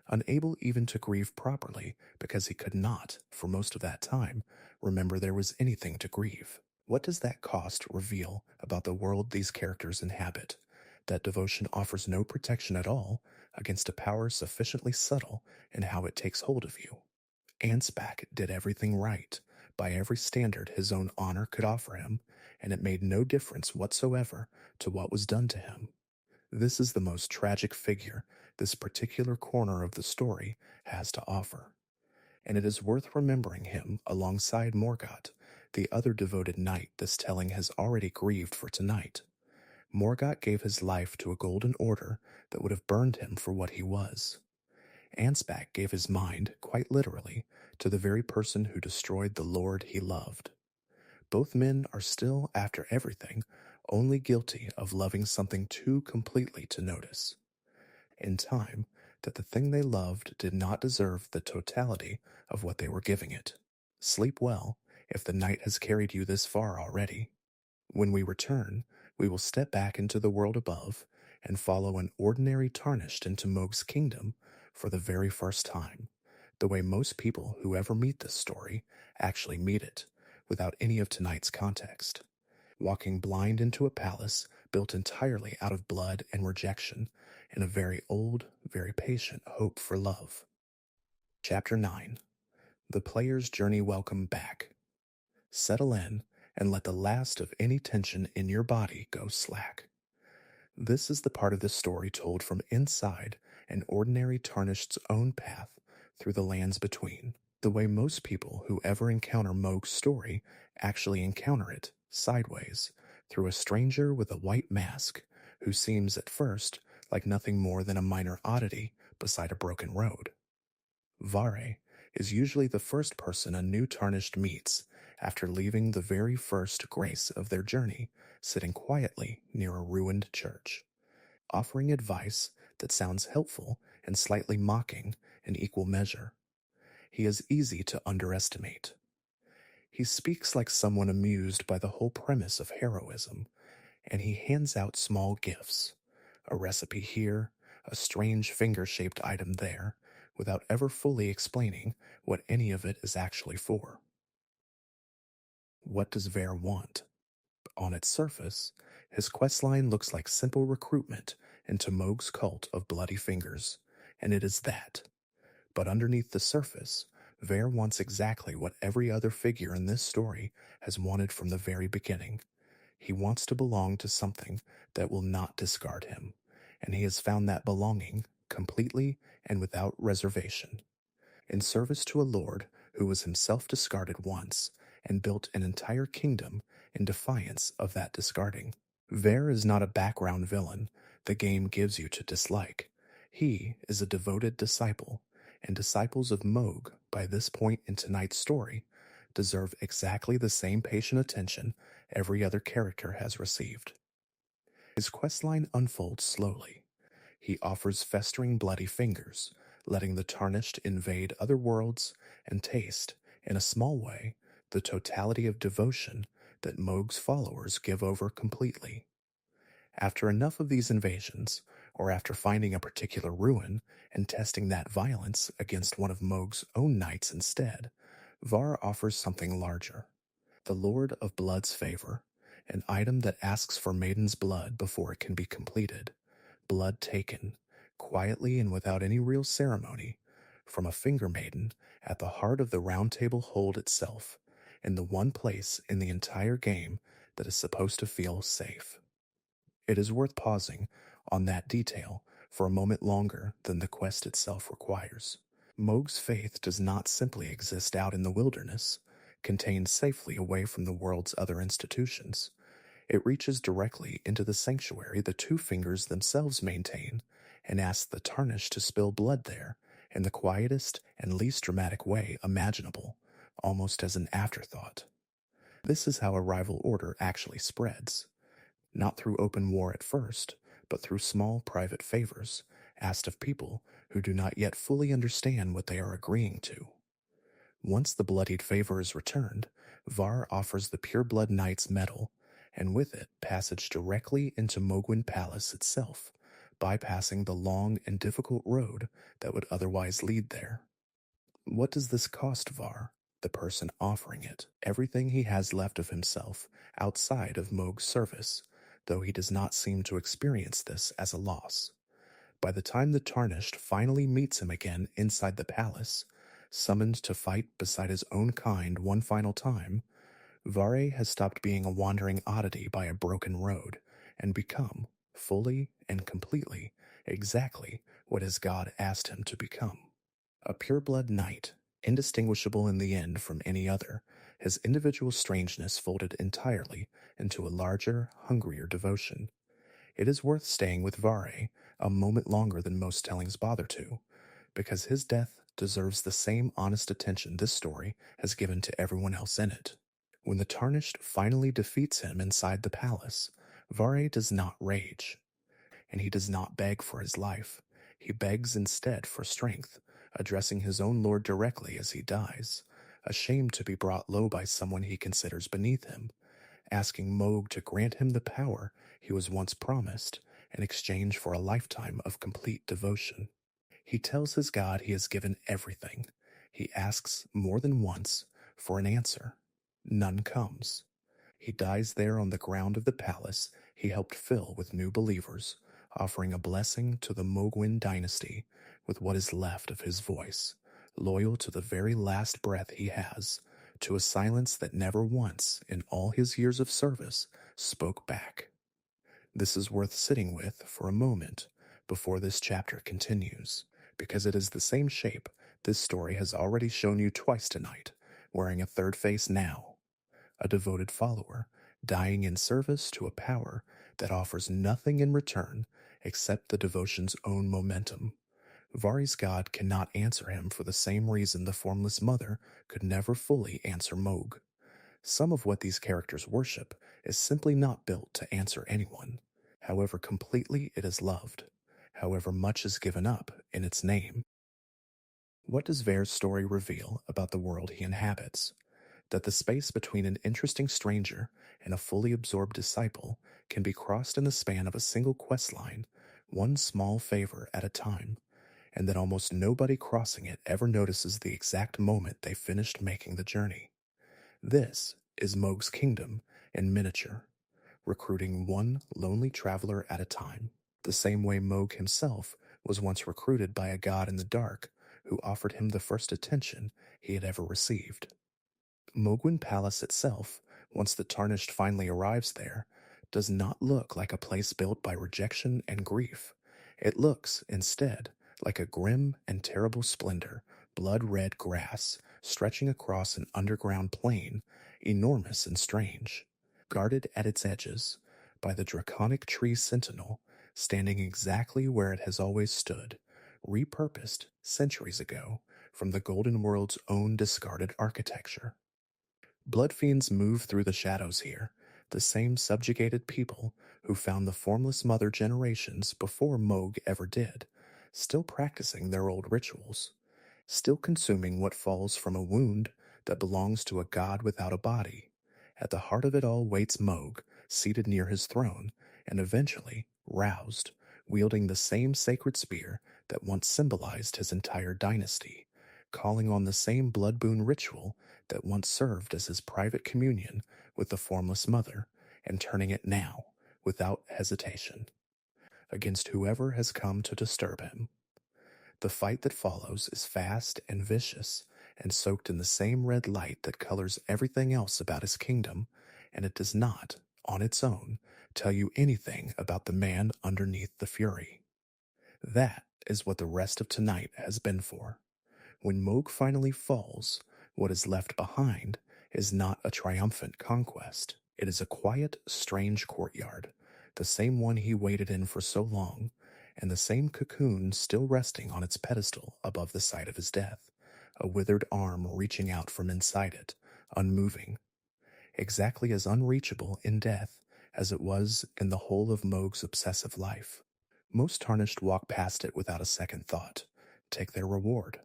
unable even to grieve properly because he could not, for most of that time, remember there was anything to grieve. What does that cost reveal about the world these characters inhabit? That devotion offers no protection at all against a power sufficiently subtle in how it takes hold of you. Ansbach did everything right, by every standard his own honor could offer him, and it made no difference whatsoever to what was done to him. This is the most tragic figure this particular corner of the story has to offer, and it is worth remembering him alongside Morgott, the other devoted knight this telling has already grieved for tonight. Morgott gave his life to a golden order that would have burned him for what he was. Ansbach gave his mind, quite literally, to the very person who destroyed the lord he loved. Both men are still, after everything, only guilty of loving something too completely to notice, in time, that the thing they loved did not deserve the totality of what they were giving it. Sleep well, if the night has carried you this far already. When we return, we will step back into the world above and follow an ordinary Tarnished into Mohg's kingdom for the very first time, the way most people who ever meet this story actually meet it, without any of tonight's context. Walking blind into a palace built entirely out of blood and rejection, and a very old, very patient hope for love. Chapter 9. The player's journey. Welcome back. Settle in and let the last of any tension in your body go slack. This is the part of the story told from inside an ordinary Tarnished's own path through the lands between, the way most people who ever encounter Mohg's story actually encounter it, sideways, through a stranger with a white mask, who seems at first like nothing more than a minor oddity beside a broken road. Vare is usually the first person a new tarnished meets after leaving the very first grace of their journey, sitting quietly near a ruined church, offering advice that sounds helpful and slightly mocking in equal measure. He is easy to underestimate. He speaks like someone amused by the whole premise of heroism, and he hands out small gifts, a recipe here, a strange finger shaped item there, without ever fully explaining what any of it is actually for. What does Vare want? On its surface, his questline looks like simple recruitment into Mohg's cult of bloody fingers, and it is that. But underneath the surface, Vare wants exactly what every other figure in this story has wanted from the very beginning. He wants to belong to something that will not discard him, and he has found that belonging completely and without reservation. In service to a lord who was himself discarded once and built an entire kingdom in defiance of that discarding. Vare is not a background villain the game gives you to dislike. He is a devoted disciple, and disciples of Mohg, by this point in tonight's story, deserve exactly the same patient attention every other character has received. His questline unfolds slowly. He offers festering bloody fingers, letting the tarnished invade other worlds and taste, in a small way, the totality of devotion that Mohg's followers give over completely. After enough of these invasions, or after finding a particular ruin and testing that violence against one of Mohg's own knights instead, Var offers something larger. The Lord of Blood's favor, an item that asks for Maiden's blood before it can be completed. Blood taken, quietly and without any real ceremony, from a finger maiden at the heart of the Round Table Hold itself, in the one place in the entire game that is supposed to feel safe. It is worth pausing on that detail for a moment longer than the quest itself requires. Mohg's faith does not simply exist out in the wilderness, contained safely away from the world's other institutions. It reaches directly into the sanctuary the Two Fingers themselves maintain and asks the Tarnished to spill blood there in the quietest and least dramatic way imaginable, almost as an afterthought. This is how a rival order actually spreads. Not through open war at first, but through small private favors asked of people who do not yet fully understand what they are agreeing to. Once the bloodied favor is returned, Var offers the Pureblood Knight's medal, and with it passage directly into Mohgwyn Palace itself, bypassing the long and difficult road that would otherwise lead there. What does this cost Var, the person offering it? Everything he has left of himself outside of Mohg's service, though he does not seem to experience this as a loss. By the time the Tarnished finally meets him again inside the palace, summoned to fight beside his own kind one final time, Vare has stopped being a wandering oddity by a broken road and become, fully and completely, exactly what his god asked him to become. A pureblood knight, indistinguishable in the end from any other, his individual strangeness folded entirely into a larger, hungrier devotion. It is worth staying with Vare a moment longer than most tellings bother to, because his death deserves the same honest attention this story has given to everyone else in it. When the Tarnished finally defeats him inside the palace, Vare does not rage, and he does not beg for his life. He begs instead for strength, addressing his own lord directly as he dies, ashamed to be brought low by someone he considers beneath him, asking Mohg to grant him the power he was once promised in exchange for a lifetime of complete devotion. He tells his god he has given everything. He asks more than once for an answer. None comes. He dies there on the ground of the palace he helped fill with new believers, offering a blessing to the Mohgwyn Dynasty with what is left of his voice, loyal to the very last breath he has, to a silence that never once, in all his years of service, spoke back. This is worth sitting with for a moment before this chapter continues, because it is the same shape this story has already shown you twice tonight, wearing a third face now. A devoted follower, dying in service to a power that offers nothing in return accept the devotion's own momentum. Vari's god cannot answer him for the same reason the Formless Mother could never fully answer Mohg. Some of what these characters worship is simply not built to answer anyone, however completely it is loved, however much is given up in its name. What does Vare's story reveal about the world he inhabits? That the space between an interesting stranger and a fully absorbed disciple can be crossed in the span of a single quest line, one small favor at a time, and that almost nobody crossing it ever notices the exact moment they finished making the journey. This is Mohg's kingdom in miniature, recruiting one lonely traveler at a time, the same way Mohg himself was once recruited by a god in the dark who offered him the first attention he had ever received. Mohgwyn Palace itself, once the Tarnished finally arrives there, does not look like a place built by rejection and grief. It looks, instead, like a grim and terrible splendor, blood-red grass stretching across an underground plain, enormous and strange, guarded at its edges by the draconic tree sentinel standing exactly where it has always stood, repurposed centuries ago from the Golden World's own discarded architecture. Bloodfiends move through the shadows here, the same subjugated people who found the Formless Mother generations before Mohg ever did, still practicing their old rituals, still consuming what falls from a wound that belongs to a god without a body. At the heart of it all waits Mohg, seated near his throne, and eventually roused, wielding the same sacred spear that once symbolized his entire dynasty, calling on the same blood boon ritual that once served as his private communion with the Formless Mother, and turning it now, without hesitation, against whoever has come to disturb him. The fight that follows is fast and vicious, and soaked in the same red light that colors everything else about his kingdom, and it does not, on its own, tell you anything about the man underneath the fury. That is what the rest of tonight has been for. When Mohg finally falls, what is left behind is not a triumphant conquest. It is a quiet, strange courtyard, the same one he waited in for so long, and the same cocoon still resting on its pedestal above the site of his death, a withered arm reaching out from inside it, unmoving, exactly as unreachable in death as it was in the whole of Mohg's obsessive life. Most Tarnished walk past it without a second thought, take their reward,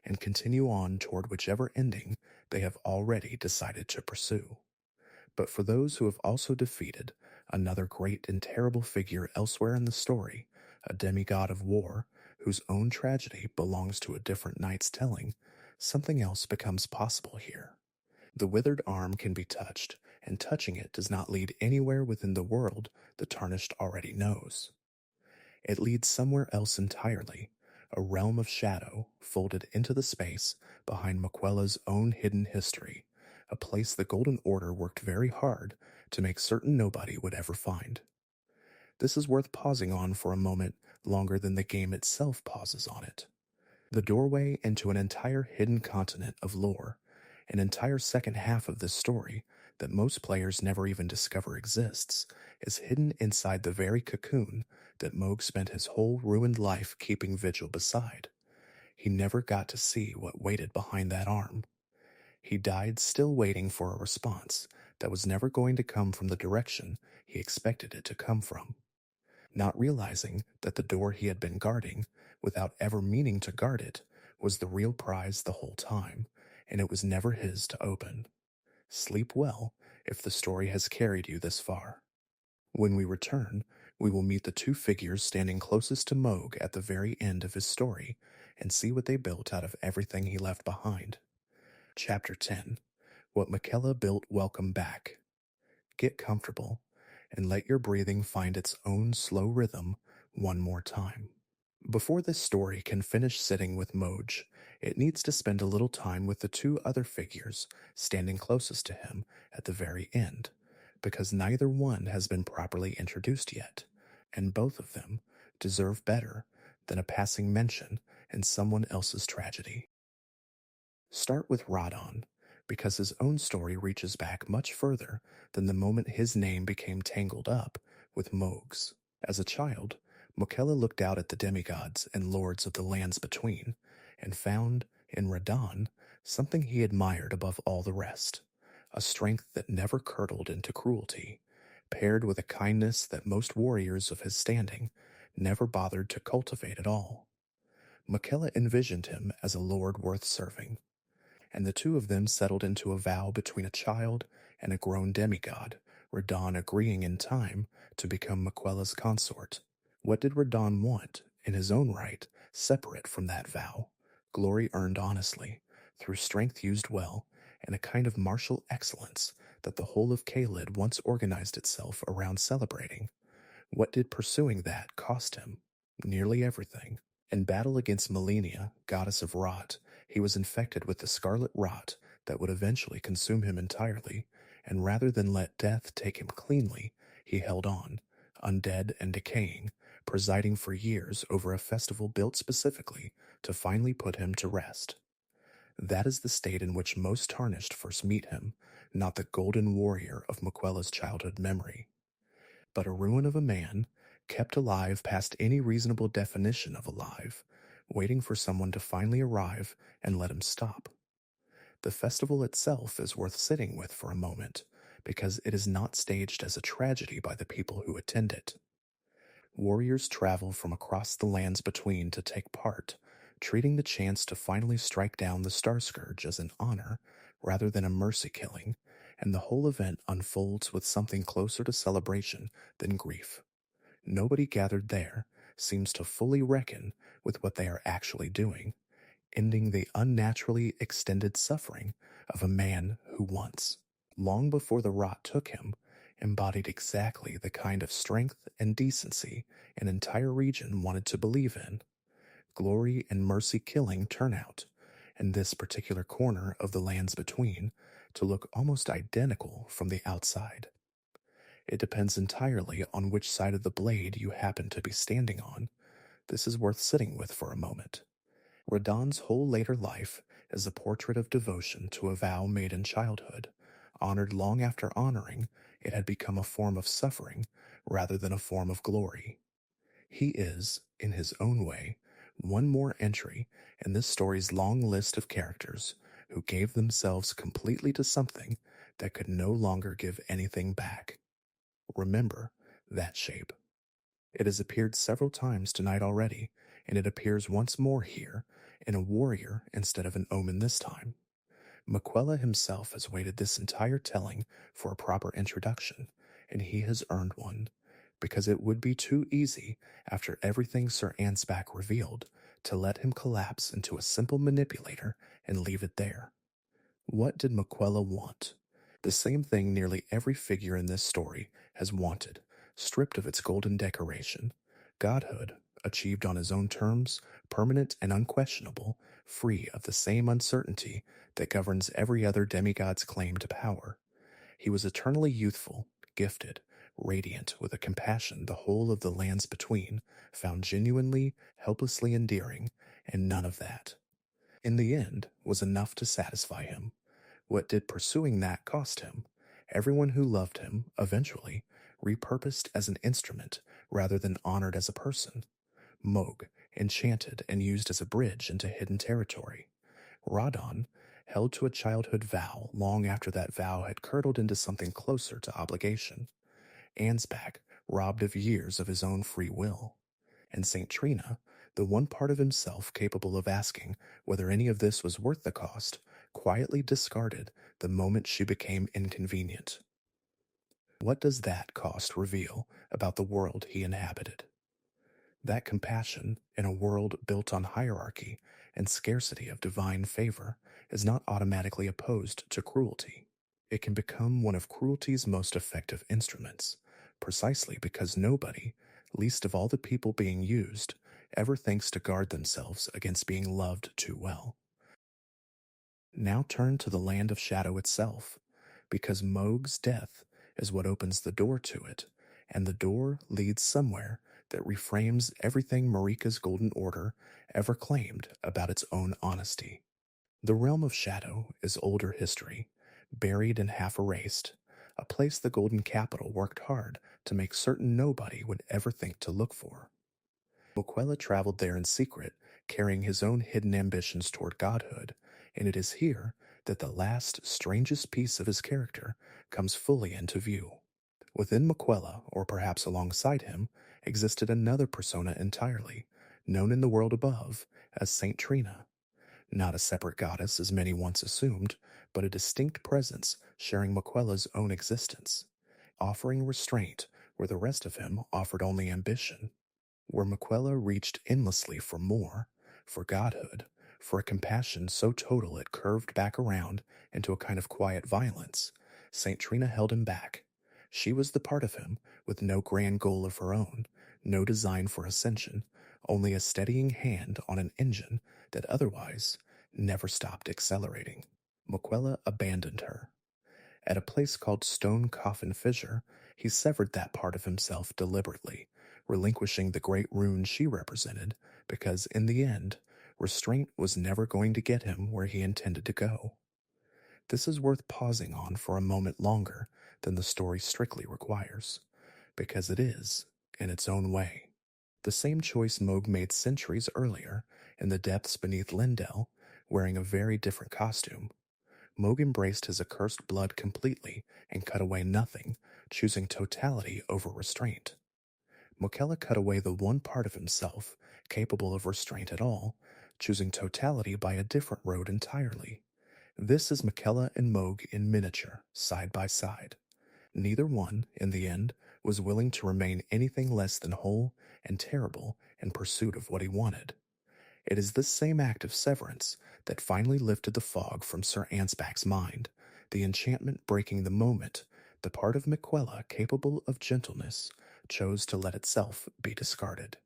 and continue on toward whichever ending they have already decided to pursue. But for those who have also defeated another great and terrible figure elsewhere in the story, a demigod of war whose own tragedy belongs to a different night's telling, something else becomes possible here. The withered arm can be touched, and touching it does not lead anywhere within the world the Tarnished already knows. It leads somewhere else entirely, a realm of shadow folded into the space behind Miquella's own hidden history, a place the Golden Order worked very hard to make certain nobody would ever find. This is worth pausing on for a moment longer than the game itself pauses on it. The doorway into an entire hidden continent of lore, an entire second half of this story that most players never even discover exists, is hidden inside the very cocoon that Mohg spent his whole ruined life keeping vigil beside. He never got to see what waited behind that arm. He died still waiting for a response that was never going to come from the direction he expected it to come from, not realizing that the door he had been guarding, without ever meaning to guard it, was the real prize the whole time, and it was never his to open. Sleep well if the story has carried you this far. When we return, we will meet the two figures standing closest to Mohg at the very end of his story and see what they built out of everything he left behind. Chapter 10. What Miquella Built Welcome Back. Get comfortable and let your breathing find its own slow rhythm one more time. Before this story can finish sitting with Mohg, it needs to spend a little time with the two other figures standing closest to him at the very end, because neither one has been properly introduced yet, and both of them deserve better than a passing mention in someone else's tragedy. Start with Radon, because his own story reaches back much further than the moment his name became tangled up with Mohg's. As a child, Miquella looked out at the demigods and lords of the lands between, and found in Radahn something he admired above all the rest, a strength that never curdled into cruelty, paired with a kindness that most warriors of his standing never bothered to cultivate at all. Miquella envisioned him as a lord worth serving, and the two of them settled into a vow between a child and a grown demigod, Radahn agreeing in time to become Miquella's consort. What did Radahn want, in his own right, separate from that vow? Glory earned honestly, through strength used well, and a kind of martial excellence that the whole of Caelid once organized itself around celebrating. What did pursuing that cost him? Nearly everything. In battle against Melania, goddess of rot, he was infected with the scarlet rot that would eventually consume him entirely, and rather than let death take him cleanly, he held on, undead and decaying, presiding for years over a festival built specifically to finally put him to rest. That is the state in which most tarnished first meet him, not the golden warrior of Miquella's childhood memory, but a ruin of a man, kept alive past any reasonable definition of alive, waiting for someone to finally arrive and let him stop. The festival itself is worth sitting with for a moment, because it is not staged as a tragedy by the people who attend it. Warriors travel from across the lands between to take part, treating the chance to finally strike down the Star Scourge as an honor rather than a mercy killing, and the whole event unfolds with something closer to celebration than grief. Nobody gathered there seems to fully reckon with what they are actually doing, ending the unnaturally extended suffering of a man who once, long before the rot took him, embodied exactly the kind of strength and decency an entire region wanted to believe in. Glory and mercy killing turn out, in this particular corner of the lands between, to look almost identical from the outside. It depends entirely on which side of the blade you happen to be standing on. This is worth sitting with for a moment. Radahn's whole later life is a portrait of devotion to a vow made in childhood, honored long after honoring it had become a form of suffering rather than a form of glory. He is, in his own way, one more entry in this story's long list of characters who gave themselves completely to something that could no longer give anything back. Remember that shape. It has appeared several times tonight already, and it appears once more here in a warrior instead of an omen this time. Miquella himself has waited this entire telling for a proper introduction, and he has earned one, because it would be too easy, after everything Sir Ansbach revealed, to let him collapse into a simple manipulator and leave it there. What did Miquella want? The same thing nearly every figure in this story has wanted, stripped of its golden decoration. Godhood, achieved on his own terms, permanent and unquestionable, free of the same uncertainty that governs every other demigod's claim to power. He was eternally youthful, gifted, radiant with a compassion the whole of the lands between found genuinely, helplessly endearing, and none of that, in the end, was enough to satisfy him. What did pursuing that cost him? Everyone who loved him, eventually, repurposed as an instrument rather than honored as a person. Mohg, enchanted and used as a bridge into hidden territory. Radahn, held to a childhood vow long after that vow had curdled into something closer to obligation. Ansbach, robbed of years of his own free will. And St. Trina, the one part of himself capable of asking whether any of this was worth the cost, quietly discarded the moment she became inconvenient. What does that cost reveal about the world he inhabited? That compassion, in a world built on hierarchy and scarcity of divine favor, is not automatically opposed to cruelty. It can become one of cruelty's most effective instruments, precisely because nobody, least of all the people being used, ever thinks to guard themselves against being loved too well. Now turn to the land of shadow itself, because Mohg's death is what opens the door to it, and the door leads somewhere that reframes everything Marika's Golden Order ever claimed about its own honesty. The realm of shadow is older history, buried and half erased, a place the Golden Capital worked hard to make certain nobody would ever think to look for. Miquella traveled there in secret, carrying his own hidden ambitions toward godhood, and it is here that the last, strangest piece of his character comes fully into view. Within Miquella, or perhaps alongside him, existed another persona entirely, known in the world above as Saint Trina. Not a separate goddess as many once assumed, but a distinct presence sharing Miquella's own existence, offering restraint where the rest of him offered only ambition. Where Miquella reached endlessly for more, for godhood, for a compassion so total it curved back around into a kind of quiet violence, St. Trina held him back. She was the part of him with no grand goal of her own, no design for ascension, only a steadying hand on an engine that otherwise never stopped accelerating. Miquella abandoned her. At a place called Stone Coffin Fissure, he severed that part of himself deliberately, relinquishing the great rune she represented, because in the end, restraint was never going to get him where he intended to go. This is worth pausing on for a moment longer than the story strictly requires, because it is, in its own way. The same choice Mohg made centuries earlier, in the depths beneath Lindell, wearing a very different costume. Mohg embraced his accursed blood completely and cut away nothing, choosing totality over restraint. Miquella cut away the one part of himself capable of restraint at all, choosing totality by a different road entirely. This is Miquella and Mohg in miniature, side by side. Neither one, in the end, was willing to remain anything less than whole and terrible in pursuit of what he wanted. It is this same act of severance that finally lifted the fog from Sir Ansbach's mind, the enchantment breaking the moment the part of Miquella capable of gentleness chose to let itself be discarded.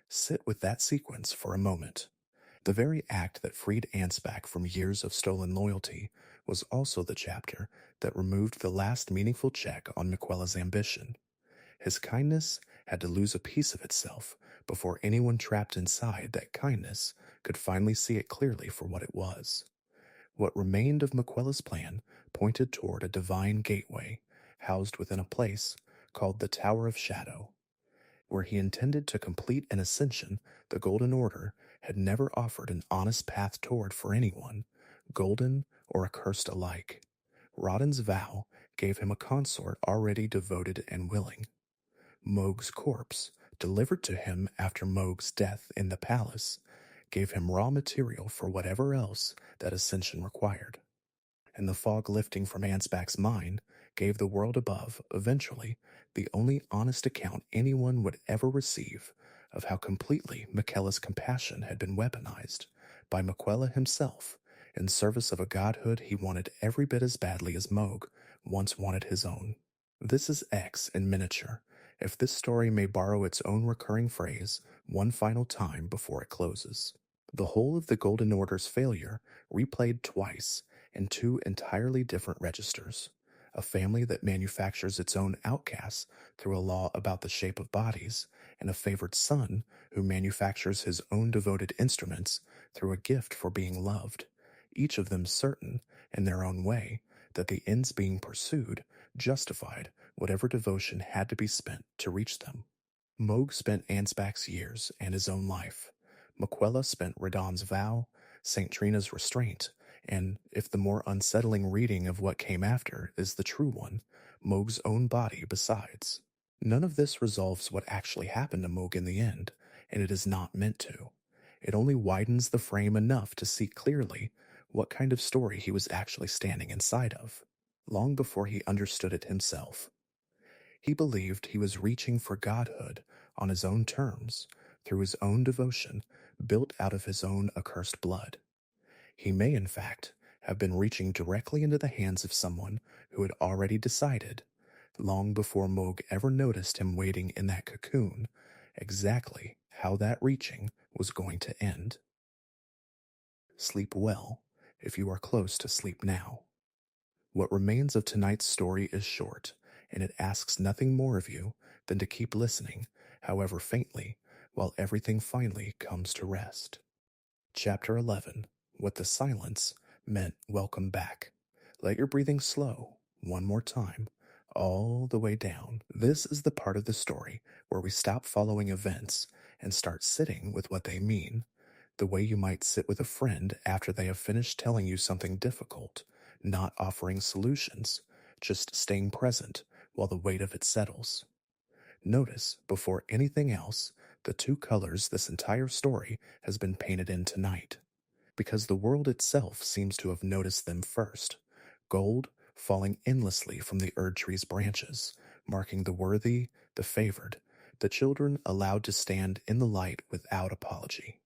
Sit with that sequence for a moment. The very act that freed Ansbach from years of stolen loyalty was also the chapter that removed the last meaningful check on Miquella's ambition. His kindness had to lose a piece of itself before anyone trapped inside that kindness could finally see it clearly for what it was. What remained of Miquella's plan pointed toward a divine gateway housed within a place called the Tower of Shadow. Where he intended to complete an ascension the Golden Order had never offered an honest path toward for anyone, golden or accursed alike. Rodden's vow gave him a consort already devoted and willing. Mohg's corpse, delivered to him after Mohg's death in the palace, gave him raw material for whatever else that ascension required. And the fog lifting from Ansbach's mind gave the world above, eventually, the only honest account anyone would ever receive of how completely Miquella's compassion had been weaponized by Miquella himself in service of a godhood he wanted every bit as badly as Mohg once wanted his own. This is X in miniature, if this story may borrow its own recurring phrase one final time before it closes. The whole of the Golden Order's failure replayed twice in two entirely different registers. A family that manufactures its own outcasts through a law about the shape of bodies, and a favored son who manufactures his own devoted instruments through a gift for being loved, each of them certain, in their own way, that the ends being pursued justified whatever devotion had to be spent to reach them. Mohg spent Ansbach's years and his own life. Miquella spent Radon's vow, St. Trina's restraint, and, if the more unsettling reading of what came after is the true one, Mohg's own body besides. None of this resolves what actually happened to Mohg in the end, and it is not meant to. It only widens the frame enough to see clearly what kind of story he was actually standing inside of, long before he understood it himself. He believed he was reaching for godhood on his own terms, through his own devotion, built out of his own accursed blood. He may, in fact, have been reaching directly into the hands of someone who had already decided, long before Mohg ever noticed him waiting in that cocoon, exactly how that reaching was going to end. Sleep well, if you are close to sleep now. What remains of tonight's story is short, and it asks nothing more of you than to keep listening, however faintly, while everything finally comes to rest. Chapter 11. What the silence meant welcome back. Let your breathing slow, one more time, all the way down. This is the part of the story where we stop following events and start sitting with what they mean, the way you might sit with a friend after they have finished telling you something difficult, not offering solutions, just staying present while the weight of it settles. Notice, before anything else, the two colors this entire story has been painted in tonight, because the world itself seems to have noticed them first. Gold falling endlessly from the Erd tree's branches, marking the worthy, the favored, the children allowed to stand in the light without apology.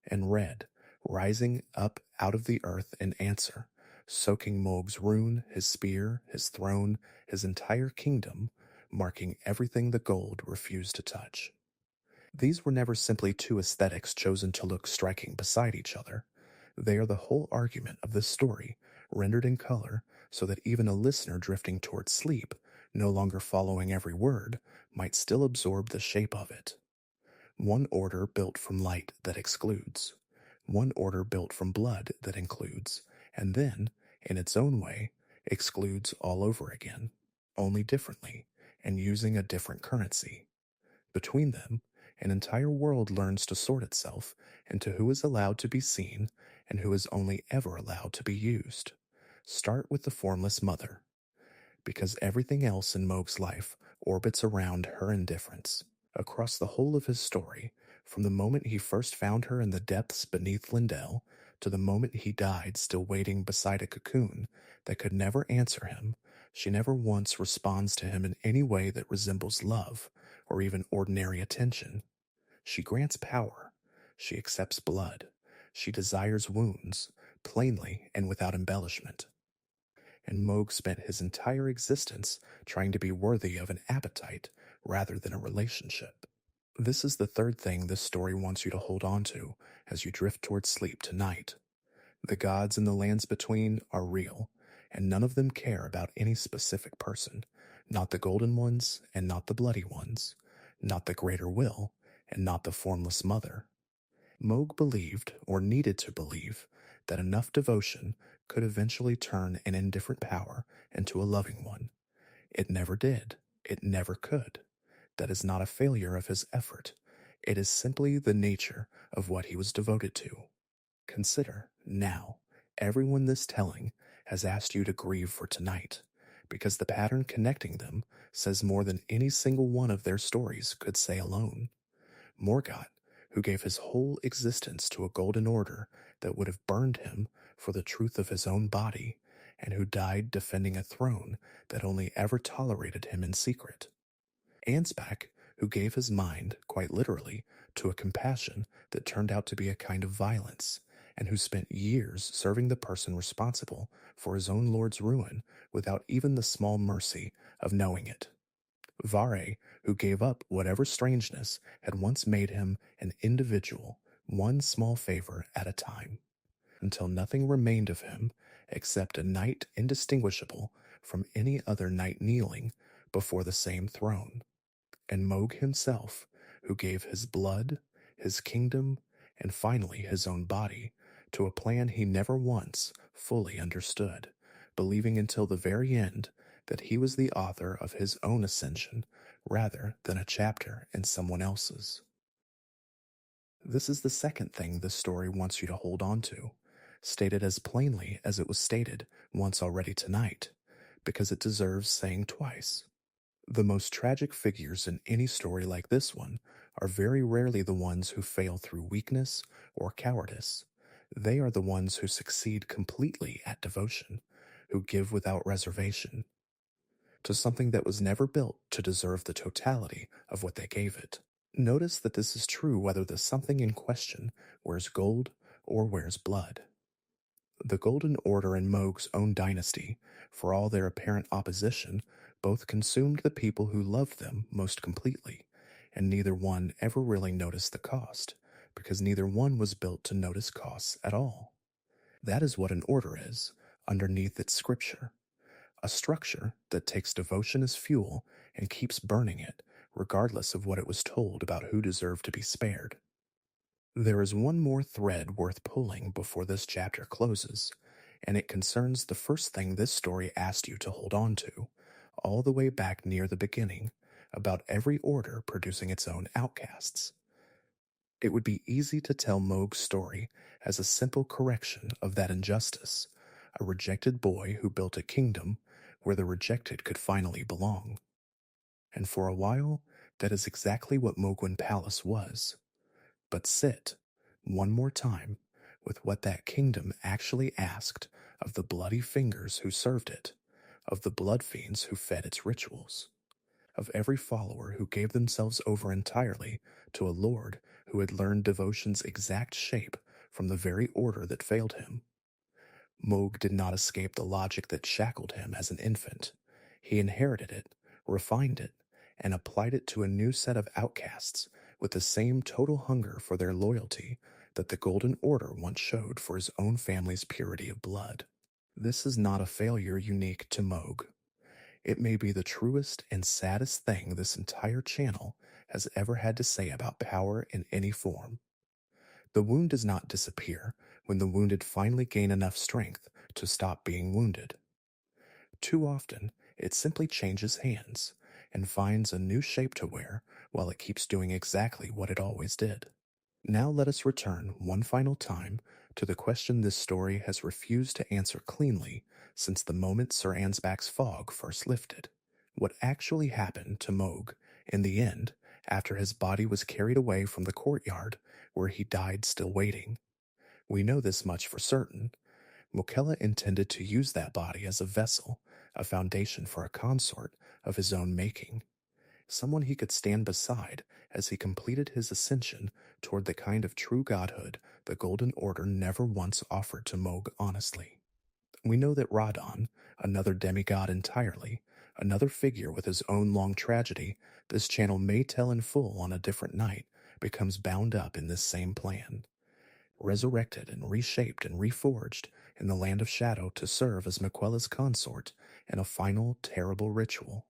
And red, rising up out of the earth in answer, soaking Mohg's rune, his spear, his throne, his entire kingdom, marking everything the gold refused to touch. These were never simply two aesthetics chosen to look striking beside each other. They are the whole argument of this story, rendered in color so that even a listener drifting towards sleep, no longer following every word, might still absorb the shape of it. One order built from light that excludes, one order built from blood that includes, and then, in its own way, excludes all over again, only differently, and using a different currency. Between them, an entire world learns to sort itself into who is allowed to be seen and who is only ever allowed to be used. Start with the Formless Mother, because everything else in Mohg's life orbits around her indifference. Across the whole of his story, from the moment he first found her in the depths beneath Lindell, to the moment he died still waiting beside a cocoon that could never answer him, she never once responds to him in any way that resembles love, or even ordinary attention. She grants power. She accepts blood. She desires wounds, plainly and without embellishment. And Mohg spent his entire existence trying to be worthy of an appetite rather than a relationship. This is the third thing this story wants you to hold on to as you drift towards sleep tonight. The gods and the lands between are real, and none of them care about any specific person, not the golden ones and not the bloody ones, not the greater will and not the Formless Mother. Mohg believed, or needed to believe, that enough devotion could eventually turn an indifferent power into a loving one. It never did. It never could. That is not a failure of his effort. It is simply the nature of what he was devoted to. Consider, now, everyone this telling has asked you to grieve for tonight, because the pattern connecting them says more than any single one of their stories could say alone. Morgott, who gave his whole existence to a golden order that would have burned him for the truth of his own body, and who died defending a throne that only ever tolerated him in secret. Ansbach, who gave his mind, quite literally, to a compassion that turned out to be a kind of violence, and who spent years serving the person responsible for his own lord's ruin without even the small mercy of knowing it. Vare, who gave up whatever strangeness had once made him an individual, one small favor at a time, until nothing remained of him except a knight indistinguishable from any other knight kneeling before the same throne. And Mohg himself, who gave his blood, his kingdom, and finally his own body to a plan he never once fully understood, believing until the very end that he was the author of his own ascension rather than a chapter in someone else's. This is the second thing this story wants you to hold on to, stated as plainly as it was stated once already tonight, because it deserves saying twice. The most tragic figures in any story like this one are very rarely the ones who fail through weakness or cowardice. They are the ones who succeed completely at devotion, who give without reservation, to something that was never built to deserve the totality of what they gave it. Notice that this is true whether the something in question wears gold or wears blood. The Golden Order and Mohg's own dynasty, for all their apparent opposition, both consumed the people who loved them most completely, and neither one ever really noticed the cost, because neither one was built to notice costs at all. That is what an order is, underneath its scripture. A structure that takes devotion as fuel and keeps burning it, regardless of what it was told about who deserved to be spared. There is one more thread worth pulling before this chapter closes, and it concerns the first thing this story asked you to hold on to, all the way back near the beginning, about every order producing its own outcasts. It would be easy to tell Mohg's story as a simple correction of that injustice, a rejected boy who built a kingdom where the rejected could finally belong. And for a while, that is exactly what Mohgwyn Palace was. But sit, one more time, with what that kingdom actually asked of the bloody fingers who served it, of the bloodfiends who fed its rituals, of every follower who gave themselves over entirely to a lord who had learned devotion's exact shape from the very order that failed him. Mohg did not escape the logic that shackled him as an infant. He inherited it, refined it, and applied it to a new set of outcasts with the same total hunger for their loyalty that the Golden Order once showed for his own family's purity of blood. This is not a failure unique to Mohg. It may be the truest and saddest thing this entire channel has ever had to say about power in any form. The wound does not disappear when the wounded finally gain enough strength to stop being wounded. Too often, it simply changes hands and finds a new shape to wear while it keeps doing exactly what it always did. Now let us return one final time to the question this story has refused to answer cleanly since the moment Sir Ansbach's fog first lifted. What actually happened to Mohg in the end after his body was carried away from the courtyard where he died still waiting? We know this much for certain. Miquella intended to use that body as a vessel, a foundation for a consort of his own making, someone he could stand beside as he completed his ascension toward the kind of true godhood the Golden Order never once offered to Mohg honestly. We know that Radon, another demigod entirely, another figure with his own long tragedy this channel may tell in full on a different night, becomes bound up in this same plan. Resurrected and reshaped and reforged in the land of shadow to serve as Miquella's consort in a final terrible ritual.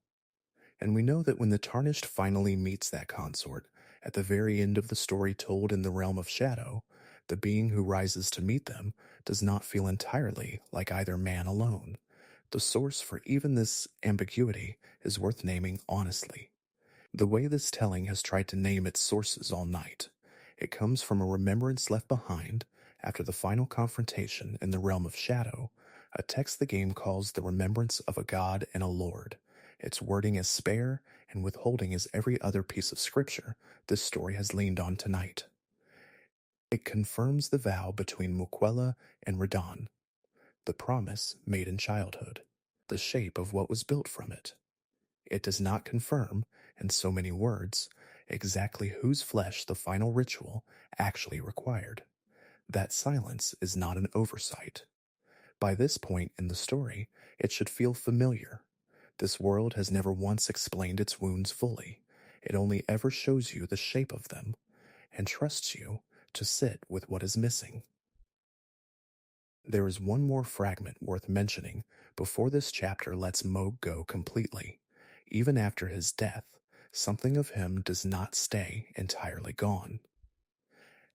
And we know that when the Tarnished finally meets that consort, at the very end of the story told in the realm of shadow, the being who rises to meet them does not feel entirely like either man alone. The source for even this ambiguity is worth naming honestly. The way this telling has tried to name its sources all night. It comes from a remembrance left behind after the final confrontation in the realm of shadow, a text the game calls the remembrance of a god and a lord. Its wording is spare and withholding as every other piece of scripture this story has leaned on tonight. It confirms the vow between Miquella and Radon, the promise made in childhood, the shape of what was built from it. It does not confirm, in so many words, exactly whose flesh the final ritual actually required. That silence is not an oversight. By this point in the story, it should feel familiar. This world has never once explained its wounds fully. It only ever shows you the shape of them, and trusts you to sit with what is missing. There is one more fragment worth mentioning before this chapter lets Mohg go completely. Even after his death, something of him does not stay entirely gone.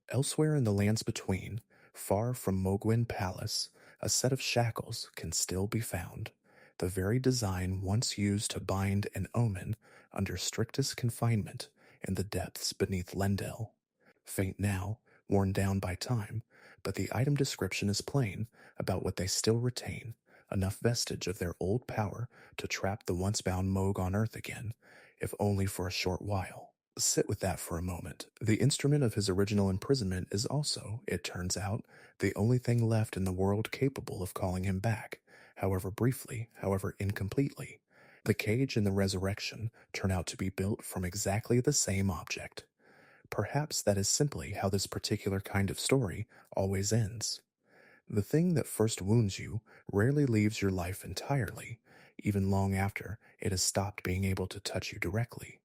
Elsewhere in the lands between, far from Mohgwyn Palace, a set of shackles can still be found, the very design once used to bind an omen under strictest confinement in the depths beneath Lendel. Faint now, worn down by time, but the item description is plain about what they still retain, enough vestige of their old power to trap the once-bound Mohg on Earth again, if only for a short while. Sit with that for a moment. The instrument of his original imprisonment is also, it turns out, the only thing left in the world capable of calling him back, however briefly, however incompletely. The cage and the resurrection turn out to be built from exactly the same object. Perhaps that is simply how this particular kind of story always ends. The thing that first wounds you rarely leaves your life entirely, even long after it has stopped being able to touch you directly.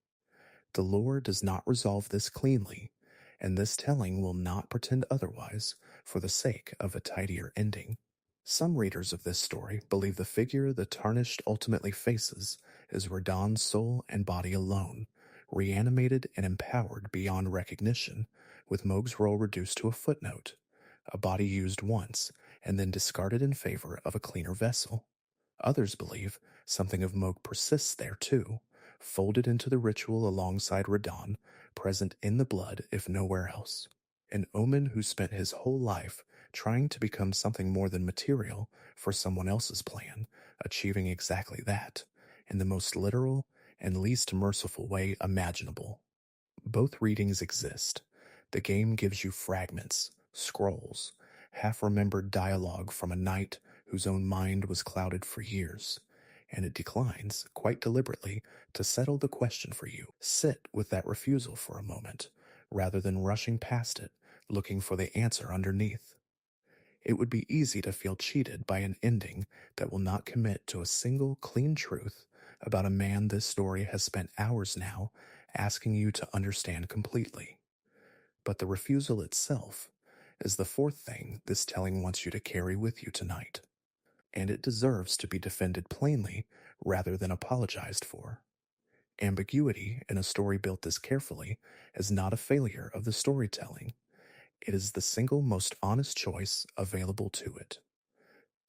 The lore does not resolve this cleanly, and this telling will not pretend otherwise for the sake of a tidier ending. Some readers of this story believe the figure the Tarnished ultimately faces is Radon's soul and body alone, reanimated and empowered beyond recognition, with Mohg's role reduced to a footnote, a body used once and then discarded in favor of a cleaner vessel. Others believe something of Mohg persists there too, folded into the ritual alongside Radon, present in the blood if nowhere else. An omen who spent his whole life trying to become something more than material for someone else's plan, achieving exactly that, in the most literal and least merciful way imaginable. Both readings exist. The game gives you fragments, scrolls, half-remembered dialogue from a knight whose own mind was clouded for years, and it declines, quite deliberately, to settle the question for you. Sit with that refusal for a moment, rather than rushing past it, looking for the answer underneath. It would be easy to feel cheated by an ending that will not commit to a single clean truth about a man this story has spent hours now asking you to understand completely. But the refusal itself is the fourth thing this telling wants you to carry with you tonight, and it deserves to be defended plainly rather than apologized for. Ambiguity in a story built this carefully is not a failure of the storytelling. It is the single most honest choice available to it.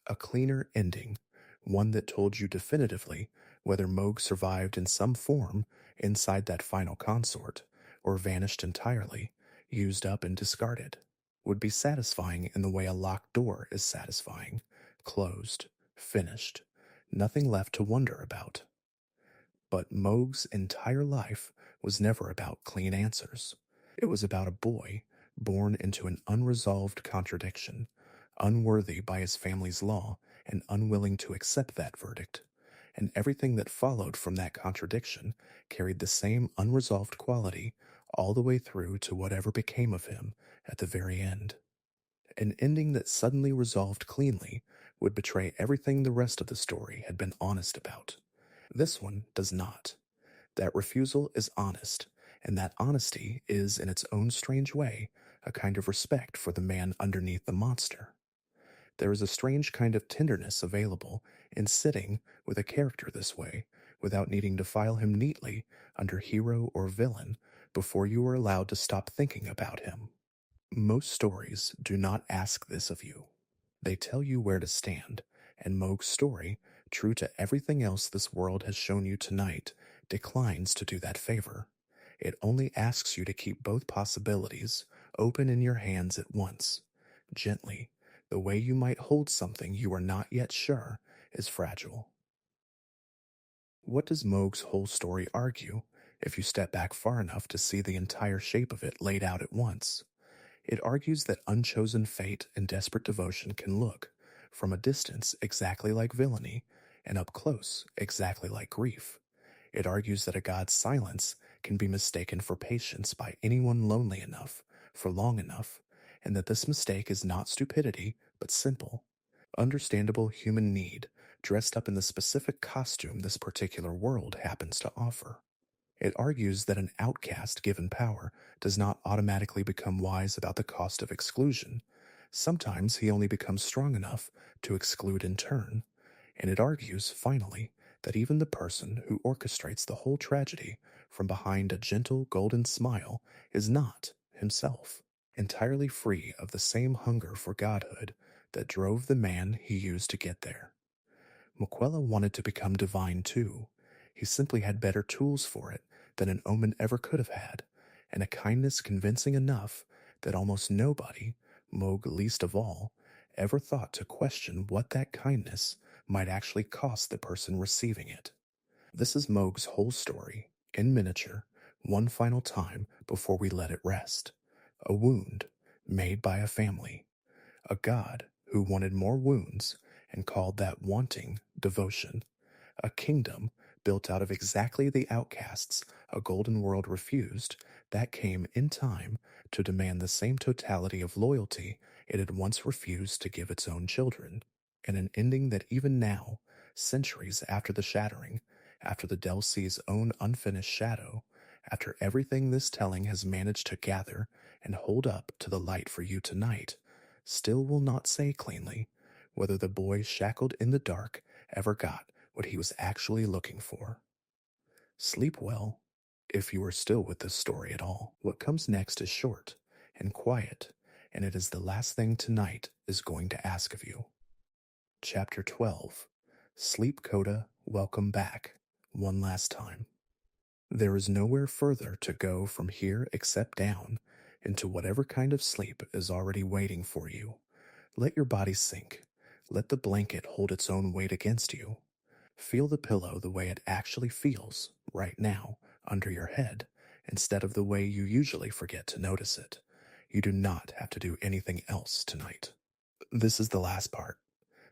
A cleaner ending, one that told you definitively whether Mohg survived in some form inside that final consort, or vanished entirely, used up and discarded, would be satisfying in the way a locked door is satisfying, closed, finished, nothing left to wonder about. But Mohg's entire life was never about clean answers. It was about a boy born into an unresolved contradiction, unworthy by his family's law and unwilling to accept that verdict. And everything that followed from that contradiction carried the same unresolved quality all the way through to whatever became of him at the very end. An ending that suddenly resolved cleanly would betray everything the rest of the story had been honest about. This one does not. That refusal is honest, and that honesty is, in its own strange way, a kind of respect for the man underneath the monster. There is a strange kind of tenderness available in sitting with a character this way, without needing to file him neatly under hero or villain before you are allowed to stop thinking about him. Most stories do not ask this of you. They tell you where to stand, and Mohg's story, true to everything else this world has shown you tonight, declines to do that favor. It only asks you to keep both possibilities open in your hands at once, gently, the way you might hold something you are not yet sure is fragile. What does Mohg's whole story argue, if you step back far enough to see the entire shape of it laid out at once? It argues that unchosen fate and desperate devotion can look, from a distance, exactly like villainy, and up close, exactly like grief. It argues that a god's silence can be mistaken for patience by anyone lonely enough, for long enough, and that this mistake is not stupidity, but simple, understandable human need, dressed up in the specific costume this particular world happens to offer. It argues that an outcast given power does not automatically become wise about the cost of exclusion. Sometimes he only becomes strong enough to exclude in turn. And it argues, finally, that even the person who orchestrates the whole tragedy from behind a gentle golden smile is not, himself, entirely free of the same hunger for godhood that drove the man he used to get there. Miquella wanted to become divine too. He simply had better tools for it than an omen ever could have had, and a kindness convincing enough that almost nobody, Mohg least of all, ever thought to question what that kindness might actually cost the person receiving it. This is Mohg's whole story, in miniature, one final time before we let it rest. A wound made by a family. A god who wanted more wounds and called that wanting devotion. A kingdom built out of exactly the outcasts a golden world refused, that came in time to demand the same totality of loyalty it had once refused to give its own children, and an ending that even now, centuries after the shattering, after the Delsea's own unfinished shadow, after everything this telling has managed to gather and hold up to the light for you tonight, still will not say cleanly whether the boy shackled in the dark ever got what he was actually looking for. Sleep well, if you are still with this story at all. What comes next is short and quiet, and it is the last thing tonight is going to ask of you. Chapter 12. Sleep Coda, welcome back, one last time. There is nowhere further to go from here except down into whatever kind of sleep is already waiting for you. Let your body sink. Let the blanket hold its own weight against you. Feel the pillow the way it actually feels right now under your head instead of the way you usually forget to notice it. You do not have to do anything else tonight. This is the last part.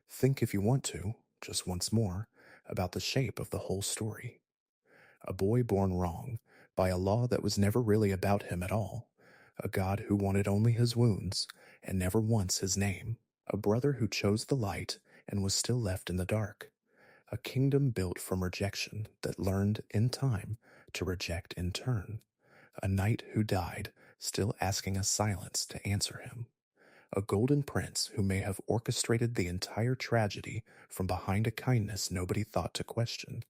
Think if you want to, just once more, about the shape of the whole story. A boy born wrong, by a law that was never really about him at all. A god who wanted only his wounds, and never once his name. A brother who chose the light, and was still left in the dark. A kingdom built from rejection that learned, in time, to reject in turn. A knight who died, still asking us silence to answer him. A golden prince who may have orchestrated the entire tragedy from behind a kindness nobody thought to question,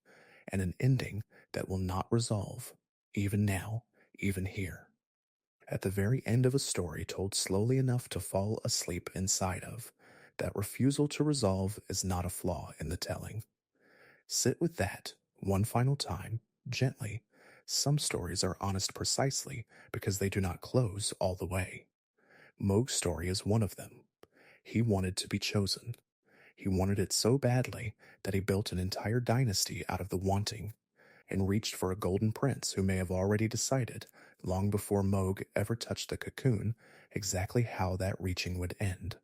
and an ending that will not resolve, even now, even here. At the very end of a story told slowly enough to fall asleep inside of, that refusal to resolve is not a flaw in the telling. Sit with that, one final time, gently. Some stories are honest precisely because they do not close all the way. Mohg's story is one of them. He wanted to be chosen. He wanted it so badly that he built an entire dynasty out of the wanting, and reached for a golden prince who may have already decided, long before Mohg ever touched the cocoon, exactly how that reaching would end.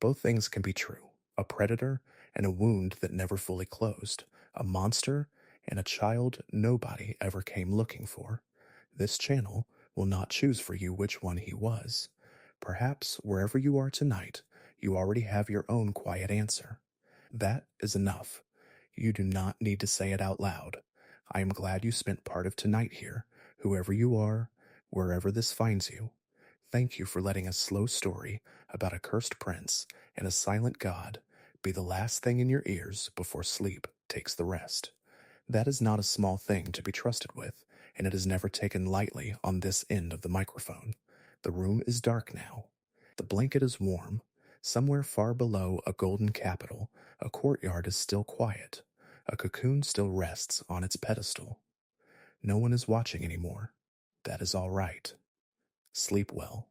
Both things can be true. A predator and a wound that never fully closed. A monster and a child nobody ever came looking for. This channel will not choose for you which one he was. Perhaps wherever you are tonight, you already have your own quiet answer. That is enough. You do not need to say it out loud. I am glad you spent part of tonight here, whoever you are, wherever this finds you. Thank you for letting a slow story about a cursed prince and a silent god be the last thing in your ears before sleep takes the rest. That is not a small thing to be trusted with, and it is never taken lightly on this end of the microphone. The room is dark now. The blanket is warm. Somewhere far below a golden capital, a courtyard is still quiet. A cocoon still rests on its pedestal. No one is watching anymore. That is all right. Sleep well.